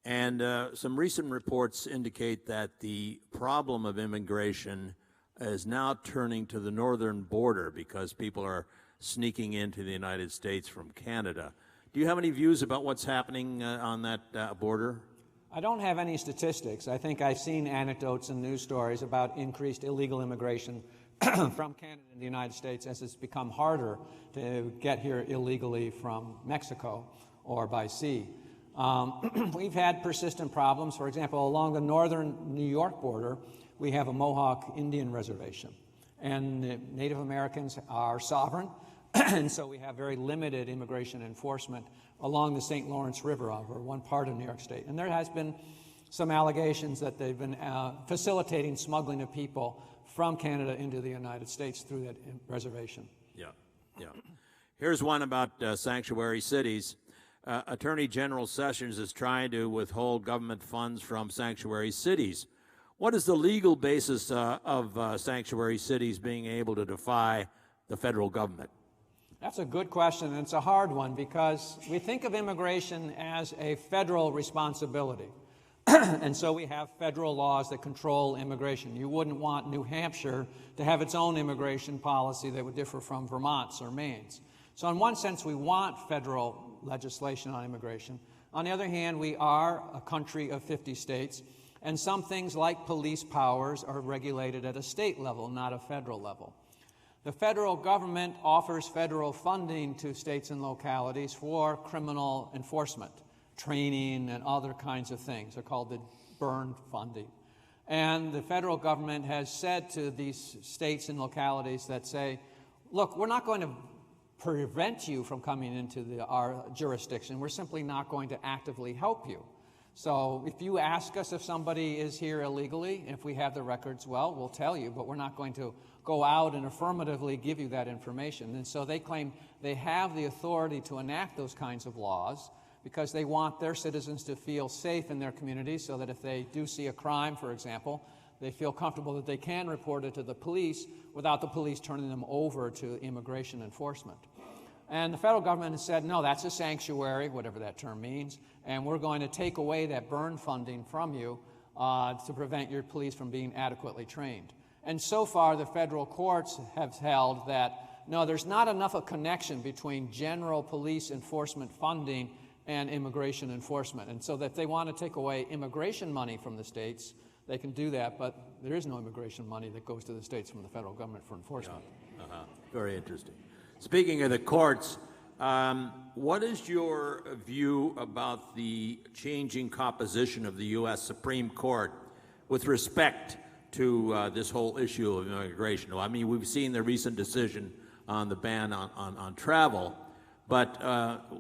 And some recent reports indicate that the problem of immigration is now turning to the northern border because people are sneaking into the United States from Canada. Do you have any views about what's happening on that border? I don't have any statistics. I think I've seen anecdotes and news stories about increased illegal immigration from Canada and the United States as it's become harder to get here illegally from Mexico or by sea. We've had persistent problems. For example, along the northern New York border, we have a Mohawk Indian reservation. And Native Americans are sovereign, and so we have very limited immigration enforcement along the St. Lawrence River over one part of New York State. And there has been some allegations that they've been facilitating smuggling of people from Canada into the United States through that reservation. Yeah. Here's one about sanctuary cities. Attorney General Sessions is trying to withhold government funds from sanctuary cities. What is the legal basis of sanctuary cities being able to defy the federal government? That's a good question, and it's a hard one because we think of immigration as a federal responsibility. And so we have federal laws that control immigration. You wouldn't want New Hampshire to have its own immigration policy that would differ from Vermont's or Maine's. So in one sense, we want federal legislation on immigration. On the other hand, we are a country of 50 states, and some things like police powers are regulated at a state level, not a federal level. The federal government offers federal funding to states and localities for criminal enforcement, training, and other kinds of things. They're called the burn funding. And the federal government has said to these states and localities that say, look, we're not going to prevent you from coming into our jurisdiction. We're simply not going to actively help you. So if you ask us if somebody is here illegally, if we have the records, well, we'll tell you, but we're not going to go out and affirmatively give you that information. And so they claim they have the authority to enact those kinds of laws because they want their citizens to feel safe in their communities so that if they do see a crime, for example, they feel comfortable that they can report it to the police without the police turning them over to immigration enforcement. And the federal government has said, no, that's a sanctuary, whatever that term means, and we're going to take away that burn funding from you to prevent your police from being adequately trained. And so far, the federal courts have held that, no, there's not enough a connection between general police enforcement funding and immigration enforcement. And so that if they want to take away immigration money from the states, they can do that, but there is no immigration money that goes to the states from the federal government for enforcement. Yeah. Very interesting. Speaking of the courts, what is your view about the changing composition of the U.S. Supreme Court with respect to this whole issue of immigration? I mean, we've seen the recent decision on the ban on travel, but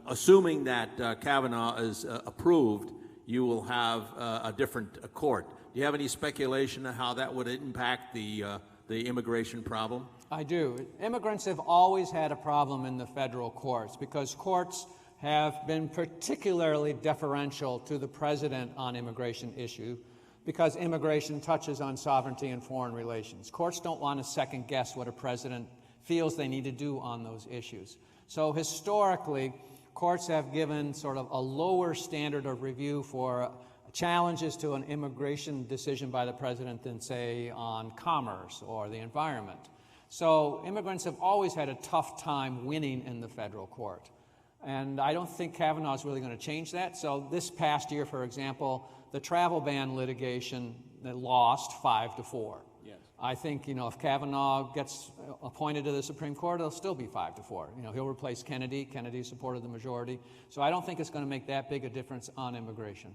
assuming that Kavanaugh is approved, you will have a different court. Do you have any speculation of how that would impact the immigration problem? I do. Immigrants have always had a problem in the federal courts because courts have been particularly deferential to the president on immigration issue because immigration touches on sovereignty and foreign relations. Courts don't want to second guess what a president feels they need to do on those issues. So historically, courts have given sort of a lower standard of review for challenges to an immigration decision by the president than, say, on commerce or the environment. So immigrants have always had a tough time winning in the federal court. And I don't think Kavanaugh is really going to change that. So this past year, for example, the travel ban litigation lost 5-4. Yes. I think, if Kavanaugh gets appointed to the Supreme Court, it'll still be 5-4. He'll replace Kennedy. Kennedy supported the majority. So I don't think it's going to make that big a difference on immigration.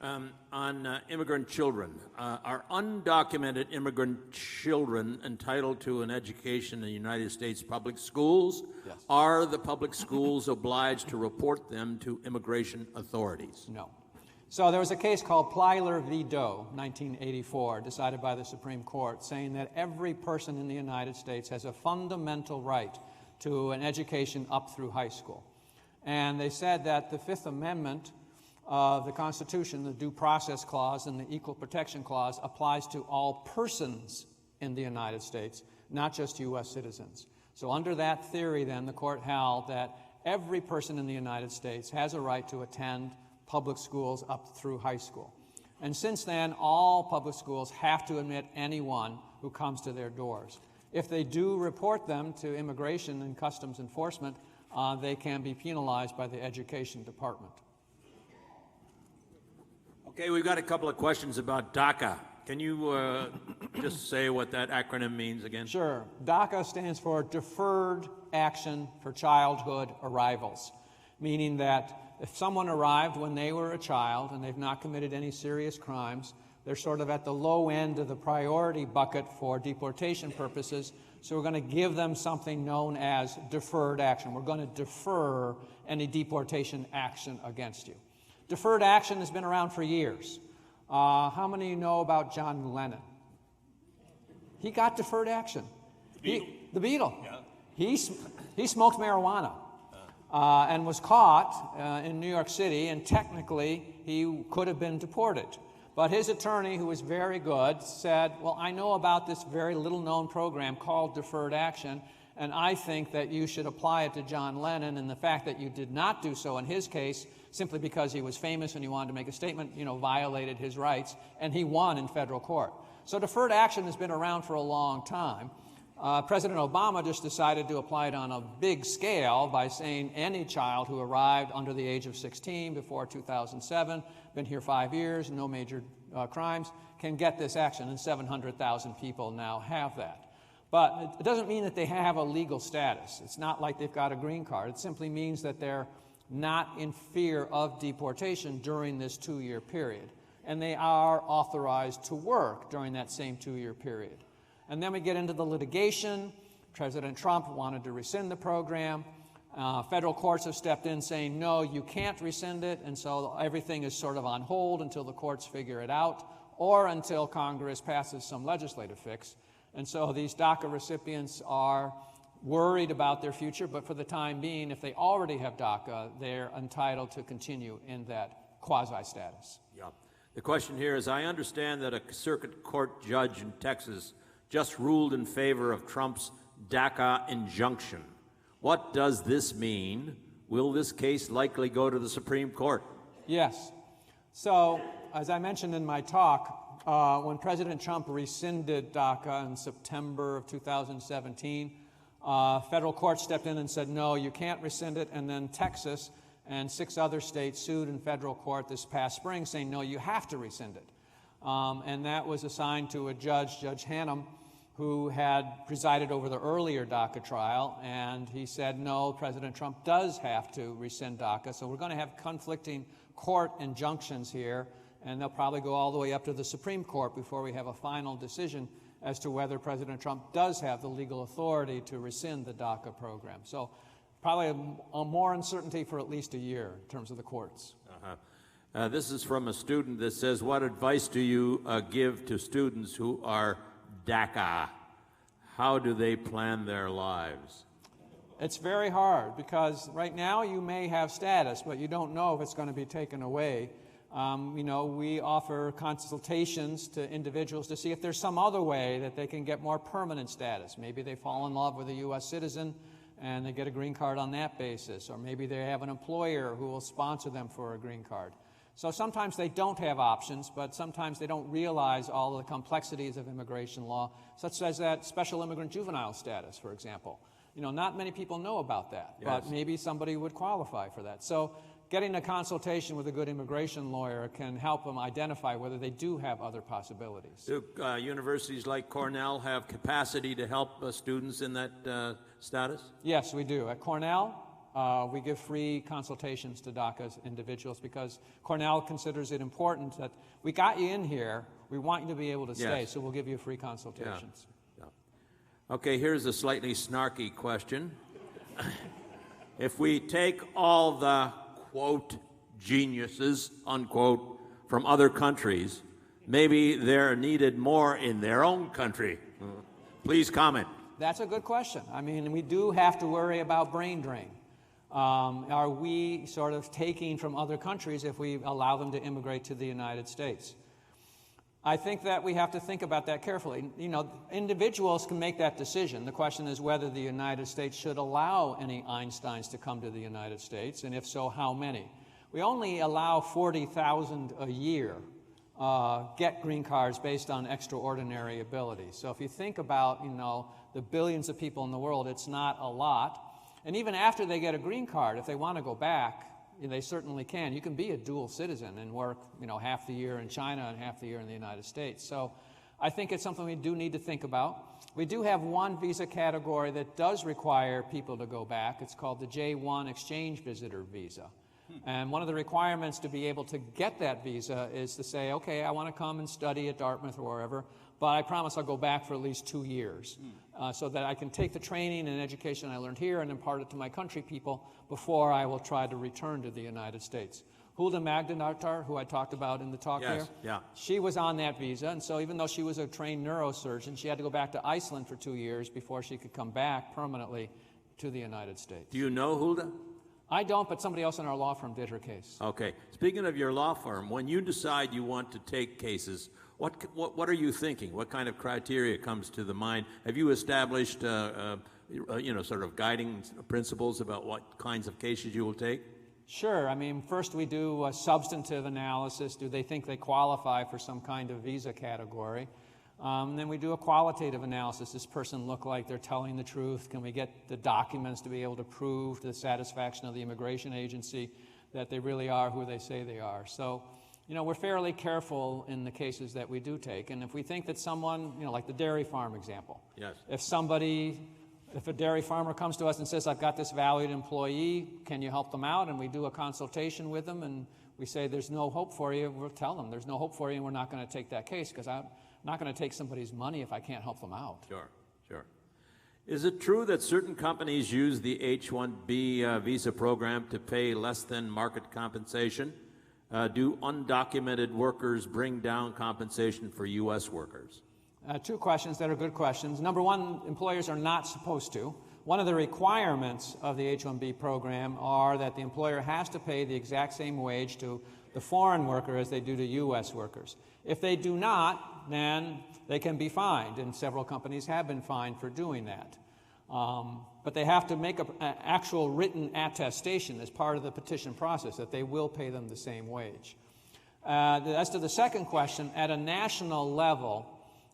On immigrant children, are undocumented immigrant children entitled to an education in the United States public schools? Yes. Are the public schools obliged to report them to immigration authorities? No. So there was a case called Plyler v. Doe, 1984, decided by the Supreme Court, saying that every person in the United States has a fundamental right to an education up through high school. And they said that the Fifth Amendment of the Constitution, the Due Process Clause and the Equal Protection Clause, applies to all persons in the United States, not just U.S. citizens. So under that theory, then, the court held that every person in the United States has a right to attend public schools up through high school. And since then, all public schools have to admit anyone who comes to their doors. If they do report them to Immigration and Customs Enforcement, they can be penalized by the Education Department. Okay, we've got a couple of questions about DACA. Can you just say what that acronym means again? Sure. DACA stands for Deferred Action for Childhood Arrivals, meaning that if someone arrived when they were a child and they've not committed any serious crimes, they're sort of at the low end of the priority bucket for deportation purposes, so we're going to give them something known as deferred action. We're going to defer any deportation action against you. Deferred action has been around for years. How many of you know about John Lennon? He got deferred action. The Beatle. Yeah. He smoked marijuana and was caught in New York City, and technically he could have been deported. But his attorney, who was very good, said, well, I know about this very little-known program called deferred action, and I think that you should apply it to John Lennon, and the fact that you did not do so in his case, simply because he was famous and he wanted to make a statement, violated his rights, and he won in federal court. So deferred action has been around for a long time. President Obama just decided to apply it on a big scale by saying any child who arrived under the age of 16 before 2007, been here 5 years, no major crimes, can get this action, and 700,000 people now have that. But it doesn't mean that they have a legal status. It's not like they've got a green card. It simply means that they're not in fear of deportation during this 2-year period. And they are authorized to work during that same 2-year period. And then we get into the litigation. President Trump wanted to rescind the program. Federal courts have stepped in saying, no, you can't rescind it, and so everything is sort of on hold until the courts figure it out, or until Congress passes some legislative fix. And so these DACA recipients are worried about their future, but for the time being, if they already have DACA, they're entitled to continue in that quasi-status. Yeah. The question here is, I understand that a circuit court judge in Texas just ruled in favor of Trump's DACA injunction. What does this mean? Will this case likely go to the Supreme Court? Yes. So, as I mentioned in my talk, when President Trump rescinded DACA in September of 2017, federal court stepped in and said, no, you can't rescind it, and then Texas and 6 other states sued in federal court this past spring saying, no, you have to rescind it. And that was assigned to a judge, Judge Hannum, who had presided over the earlier DACA trial, and he said, no, President Trump does have to rescind DACA, so we're going to have conflicting court injunctions here, and they'll probably go all the way up to the Supreme Court before we have a final decision as to whether President Trump does have the legal authority to rescind the DACA program. So probably a more uncertainty for at least a year in terms of the courts. This is from a student that says, what advice do you give to students who are DACA? How do they plan their lives? It's very hard because right now you may have status, but you don't know if it's going to be taken away. We offer consultations to individuals to see if there's some other way that they can get more permanent status. Maybe they fall in love with a U.S. citizen and they get a green card on that basis, or maybe they have an employer who will sponsor them for a green card. So sometimes they don't have options, but sometimes they don't realize all of the complexities of immigration law, such as that special immigrant juvenile status, for example. Not many people know about that, yes, but maybe somebody would qualify for that. So getting a consultation with a good immigration lawyer can help them identify whether they do have other possibilities. Do universities like Cornell have capacity to help students in that status? Yes, we do. At Cornell, We give free consultations to DACA individuals because Cornell considers it important that we got you in here, we want you to be able to stay, Yes. so we'll give you free consultations. Yeah. Okay, here's a slightly snarky question. If we take all the, quote, geniuses, unquote, from other countries, maybe they're needed more in their own country. Please comment. That's a good question. I mean, we do have to worry about brain drain. Are we sort of taking from other countries if we allow them to immigrate to the United States? I think that we have to think about that carefully. You know, individuals can make that decision. The question is whether the United States should allow any Einsteins to come to the United States, and if so, how many? We only allow 40,000 a year get green cards based on extraordinary ability. So if you think about, you know, the billions of people in the world, it's not a lot. And even after they get a green card, if they want to go back, they certainly can. You can be a dual citizen and work, you know, half the year in China and half the year in the United States. So I think it's something we do need to think about. We do have one visa category that does require people to go back. It's called the J1 exchange visitor visa. And one of the requirements to be able to get that visa is to say, okay, I want to come and study at Dartmouth or wherever, but I promise I'll go back for at least 2 years so that I can take the training and education I learned here and impart it to my country people before I will try to return to the United States. Hulda Magdanatar, who I talked about in the talk Yes, here, yeah. she was on that visa, and so even though she was a trained neurosurgeon, she had to go back to Iceland for 2 years before she could come back permanently to the United States. Do you know Hulda? I don't, but somebody else in our law firm did her case. Okay. Speaking of your law firm, when you decide you want to take cases, what are you thinking? What kind of criteria comes to the mind? Have you established, sort of guiding principles about what kinds of cases you will take? Sure. I mean, first we do a substantive analysis. Do they think they qualify for some kind of visa category? Then we do a qualitative analysis. Does this person look like they're telling the truth? Can we get the documents to be able to prove to the satisfaction of the immigration agency that they really are who they say they are? So, you know, we're fairly careful in the cases that we do take. And if we think that someone, you know, like the dairy farm example. Yes. If a dairy farmer comes to us and says, I've got this valued employee, can you help them out? And we do a consultation with them and we say, there's no hope for you. We'll tell them there's no hope for you and we're not going to take that case because I'm not going to take somebody's money if I can't help them out. Sure, sure. Is it true that certain companies use the H-1B visa program to pay less than market compensation? Do undocumented workers bring down compensation for U.S. workers? Two questions that are good questions. Number one, employers are not supposed to. One of the requirements of the H-1B program are that the employer has to pay the exact same wage to the foreign worker as they do to U.S. workers. If they do not, then they can be fined, and several companies have been fined for doing that. But they have to make an actual written attestation as part of the petition process that they will pay them the same wage. As to the second question, at a national level,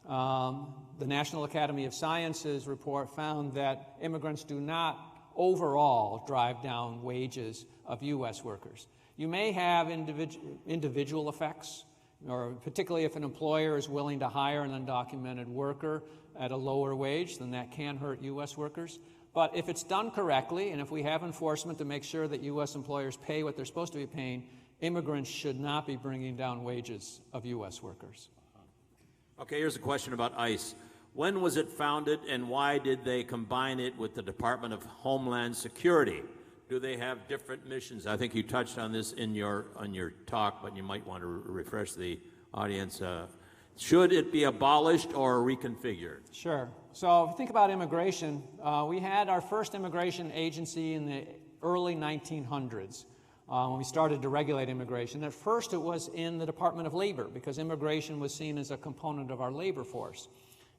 the National Academy of Sciences report found that immigrants do not overall drive down wages of U.S. workers. You may have individual effects, or particularly if an employer is willing to hire an undocumented worker at a lower wage, then that can hurt U.S. workers. But if it's done correctly, and if we have enforcement to make sure that U.S. employers pay what they're supposed to be paying, immigrants should not be bringing down wages of U.S. workers. Okay, here's a question about ICE. When was it founded, and why did they combine it with the Department of Homeland Security? Do they have different missions? I think you touched on this in your talk, but you might want to refresh the audience. Should it be abolished or reconfigured? Sure. So if you think about immigration, we had our first immigration agency in the early 1900s when we started to regulate immigration. At first it was in the Department of Labor because immigration was seen as a component of our labor force.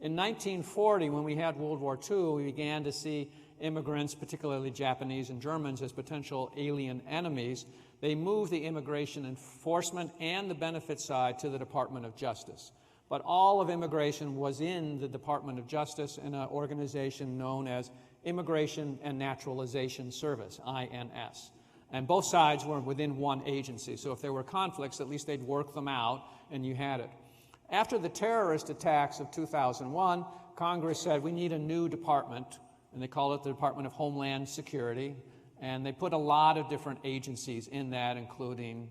In 1940, when we had World War II, we began to see immigrants, particularly Japanese and Germans, as potential alien enemies. They moved the immigration enforcement and the benefit side to the Department of Justice. But all of immigration was in the Department of Justice in an organization known as Immigration and Naturalization Service, INS. And both sides were within one agency. So if there were conflicts, at least they'd work them out and you had it. After the terrorist attacks of 2001, Congress said we need a new department, and they called it the Department of Homeland Security. And they put a lot of different agencies in that, including,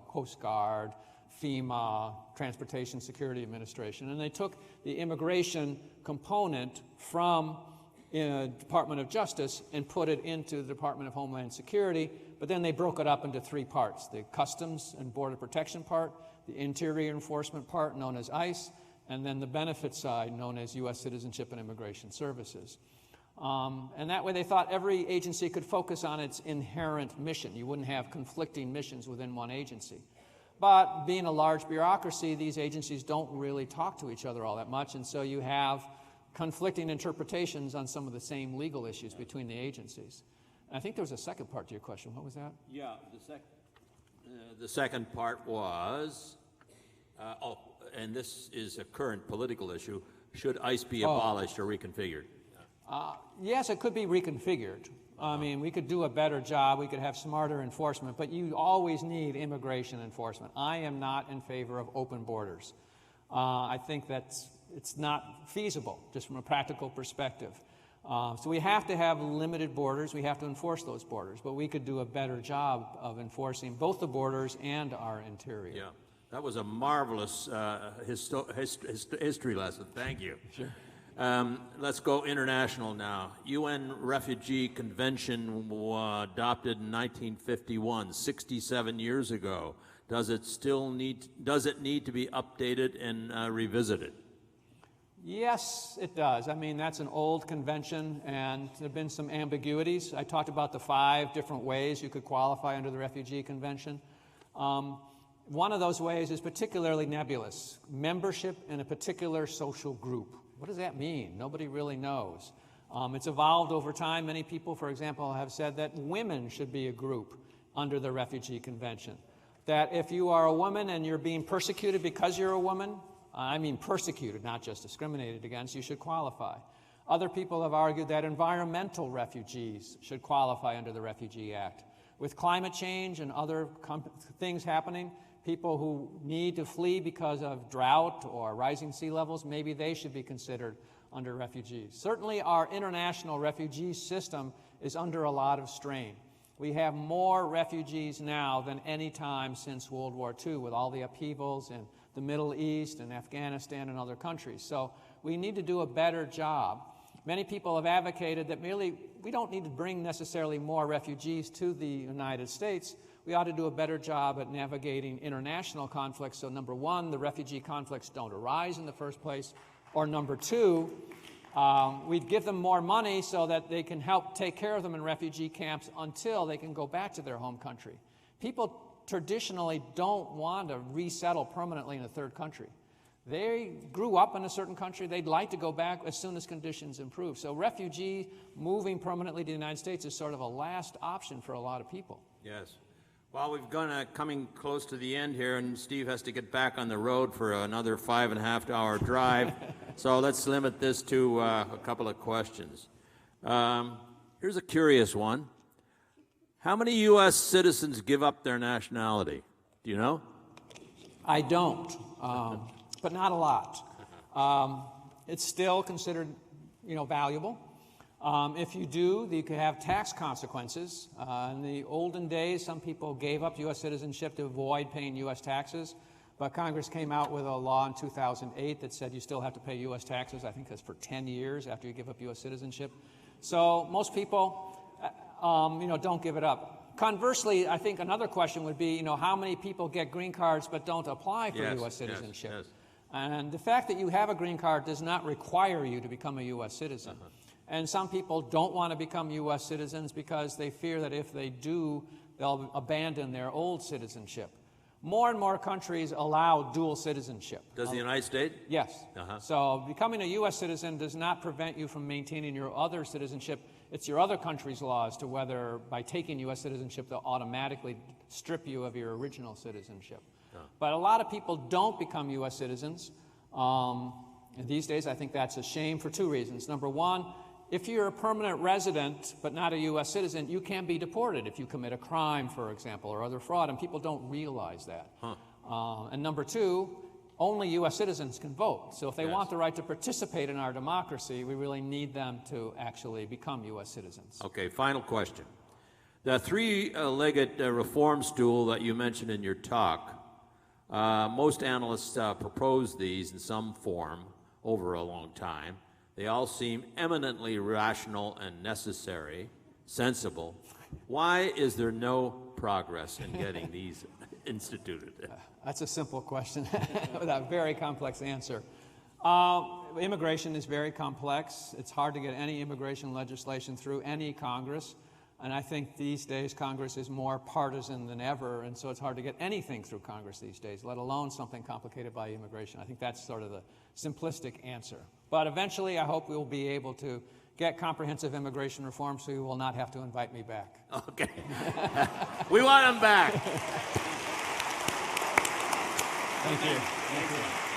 Coast Guard, FEMA, Transportation Security Administration. And they took the immigration component from Department of Justice and put it into the Department of Homeland Security, but then they broke it up into three parts: the Customs and Border Protection part, the Interior Enforcement part, known as ICE, and then the benefit side, known as U.S. Citizenship and Immigration Services. And that way they thought every agency could focus on its inherent mission. You wouldn't have conflicting missions within one agency. But being a large bureaucracy, these agencies don't really talk to each other all that much, and so you have conflicting interpretations on some of the same legal issues between the agencies. And I think there was a second part to your question. What was that? Yeah, the second part was, and this is a current political issue, should ICE be abolished or reconfigured? Yes, it could be reconfigured. I mean, we could do a better job, we could have smarter enforcement, but you always need immigration enforcement. I am not in favor of open borders. I think it's not feasible, just from a practical perspective. So we have to have limited borders, we have to enforce those borders, but we could do a better job of enforcing both the borders and our interior. Yeah, that was a marvelous history lesson. Thank you. Sure. Let's go international now. UN Refugee Convention adopted in 1951, 67 years ago. Does it need to be updated and revisited? Yes, it does. I mean, that's an old convention, and there have been some ambiguities. I talked about the 5 different ways you could qualify under the Refugee Convention. One of those ways is particularly nebulous: membership in a particular social group. What does that mean? Nobody really knows. It's evolved over time. Many people, for example, have said that women should be a group under the Refugee Convention. That if you are a woman and you're being persecuted because you're a woman, I mean persecuted, not just discriminated against, you should qualify. Other people have argued that environmental refugees should qualify under the Refugee Act. With climate change and other things happening, people who need to flee because of drought or rising sea levels, maybe they should be considered under refugees. Certainly our international refugee system is under a lot of strain. We have more refugees now than any time since World War II, with all the upheavals in the Middle East and Afghanistan and other countries. So we need to do a better job. Many people have advocated that we don't need to bring necessarily more refugees to the United States. We ought to do a better job at navigating international conflicts. So number one, the refugee conflicts don't arise in the first place. Or number two, we'd give them more money so that they can help take care of them in refugee camps until they can go back to their home country. People traditionally don't want to resettle permanently in a third country. They grew up in a certain country. They'd like to go back as soon as conditions improve. So refugee moving permanently to the United States is sort of a last option for a lot of people. Yes. Well, we've coming close to the end here, and Steve has to get back on the road for another 5.5-hour drive. So let's limit this to a couple of questions. Here's a curious one. How many U.S. citizens give up their nationality? Do you know? I don't, but not a lot. It's still considered, valuable. If you do, you could have tax consequences. In the olden days, some people gave up U.S. citizenship to avoid paying U.S. taxes, but Congress came out with a law in 2008 that said you still have to pay U.S. taxes. I think that's for 10 years after you give up U.S. citizenship. So most people, don't give it up. Conversely, I think another question would be, how many people get green cards but don't apply for U.S. citizenship? Yes. And the fact that you have a green card does not require you to become a U.S. citizen. And some people don't want to become U.S. citizens because they fear that if they do, they'll abandon their old citizenship. More and more countries allow dual citizenship. Does the United States? Yes. So becoming a U.S. citizen does not prevent you from maintaining your other citizenship. It's your other country's law as to whether by taking U.S. citizenship they'll automatically strip you of your original citizenship. But a lot of people don't become U.S. citizens. And these days I think that's a shame for 2 reasons. Number one, if you're a permanent resident but not a U.S. citizen, you can be deported if you commit a crime, for example, or other fraud, and people don't realize that. And number two, only U.S. citizens can vote. So if they want the right to participate in our democracy, we really need them to actually become U.S. citizens. Okay, final question. The three-legged reform stool that you mentioned in your talk, most analysts propose these in some form over a long time. They all seem eminently rational and necessary, sensible. Why is there no progress in getting these instituted? That's a simple question with a very complex answer. Immigration is very complex. It's hard to get any immigration legislation through any Congress. And I think these days Congress is more partisan than ever, and so it's hard to get anything through Congress these days, let alone something complicated by immigration. I think that's sort of the simplistic answer. But eventually I hope we'll be able to get comprehensive immigration reform so you will not have to invite me back. Okay. We want them back. Thank you. Thank you.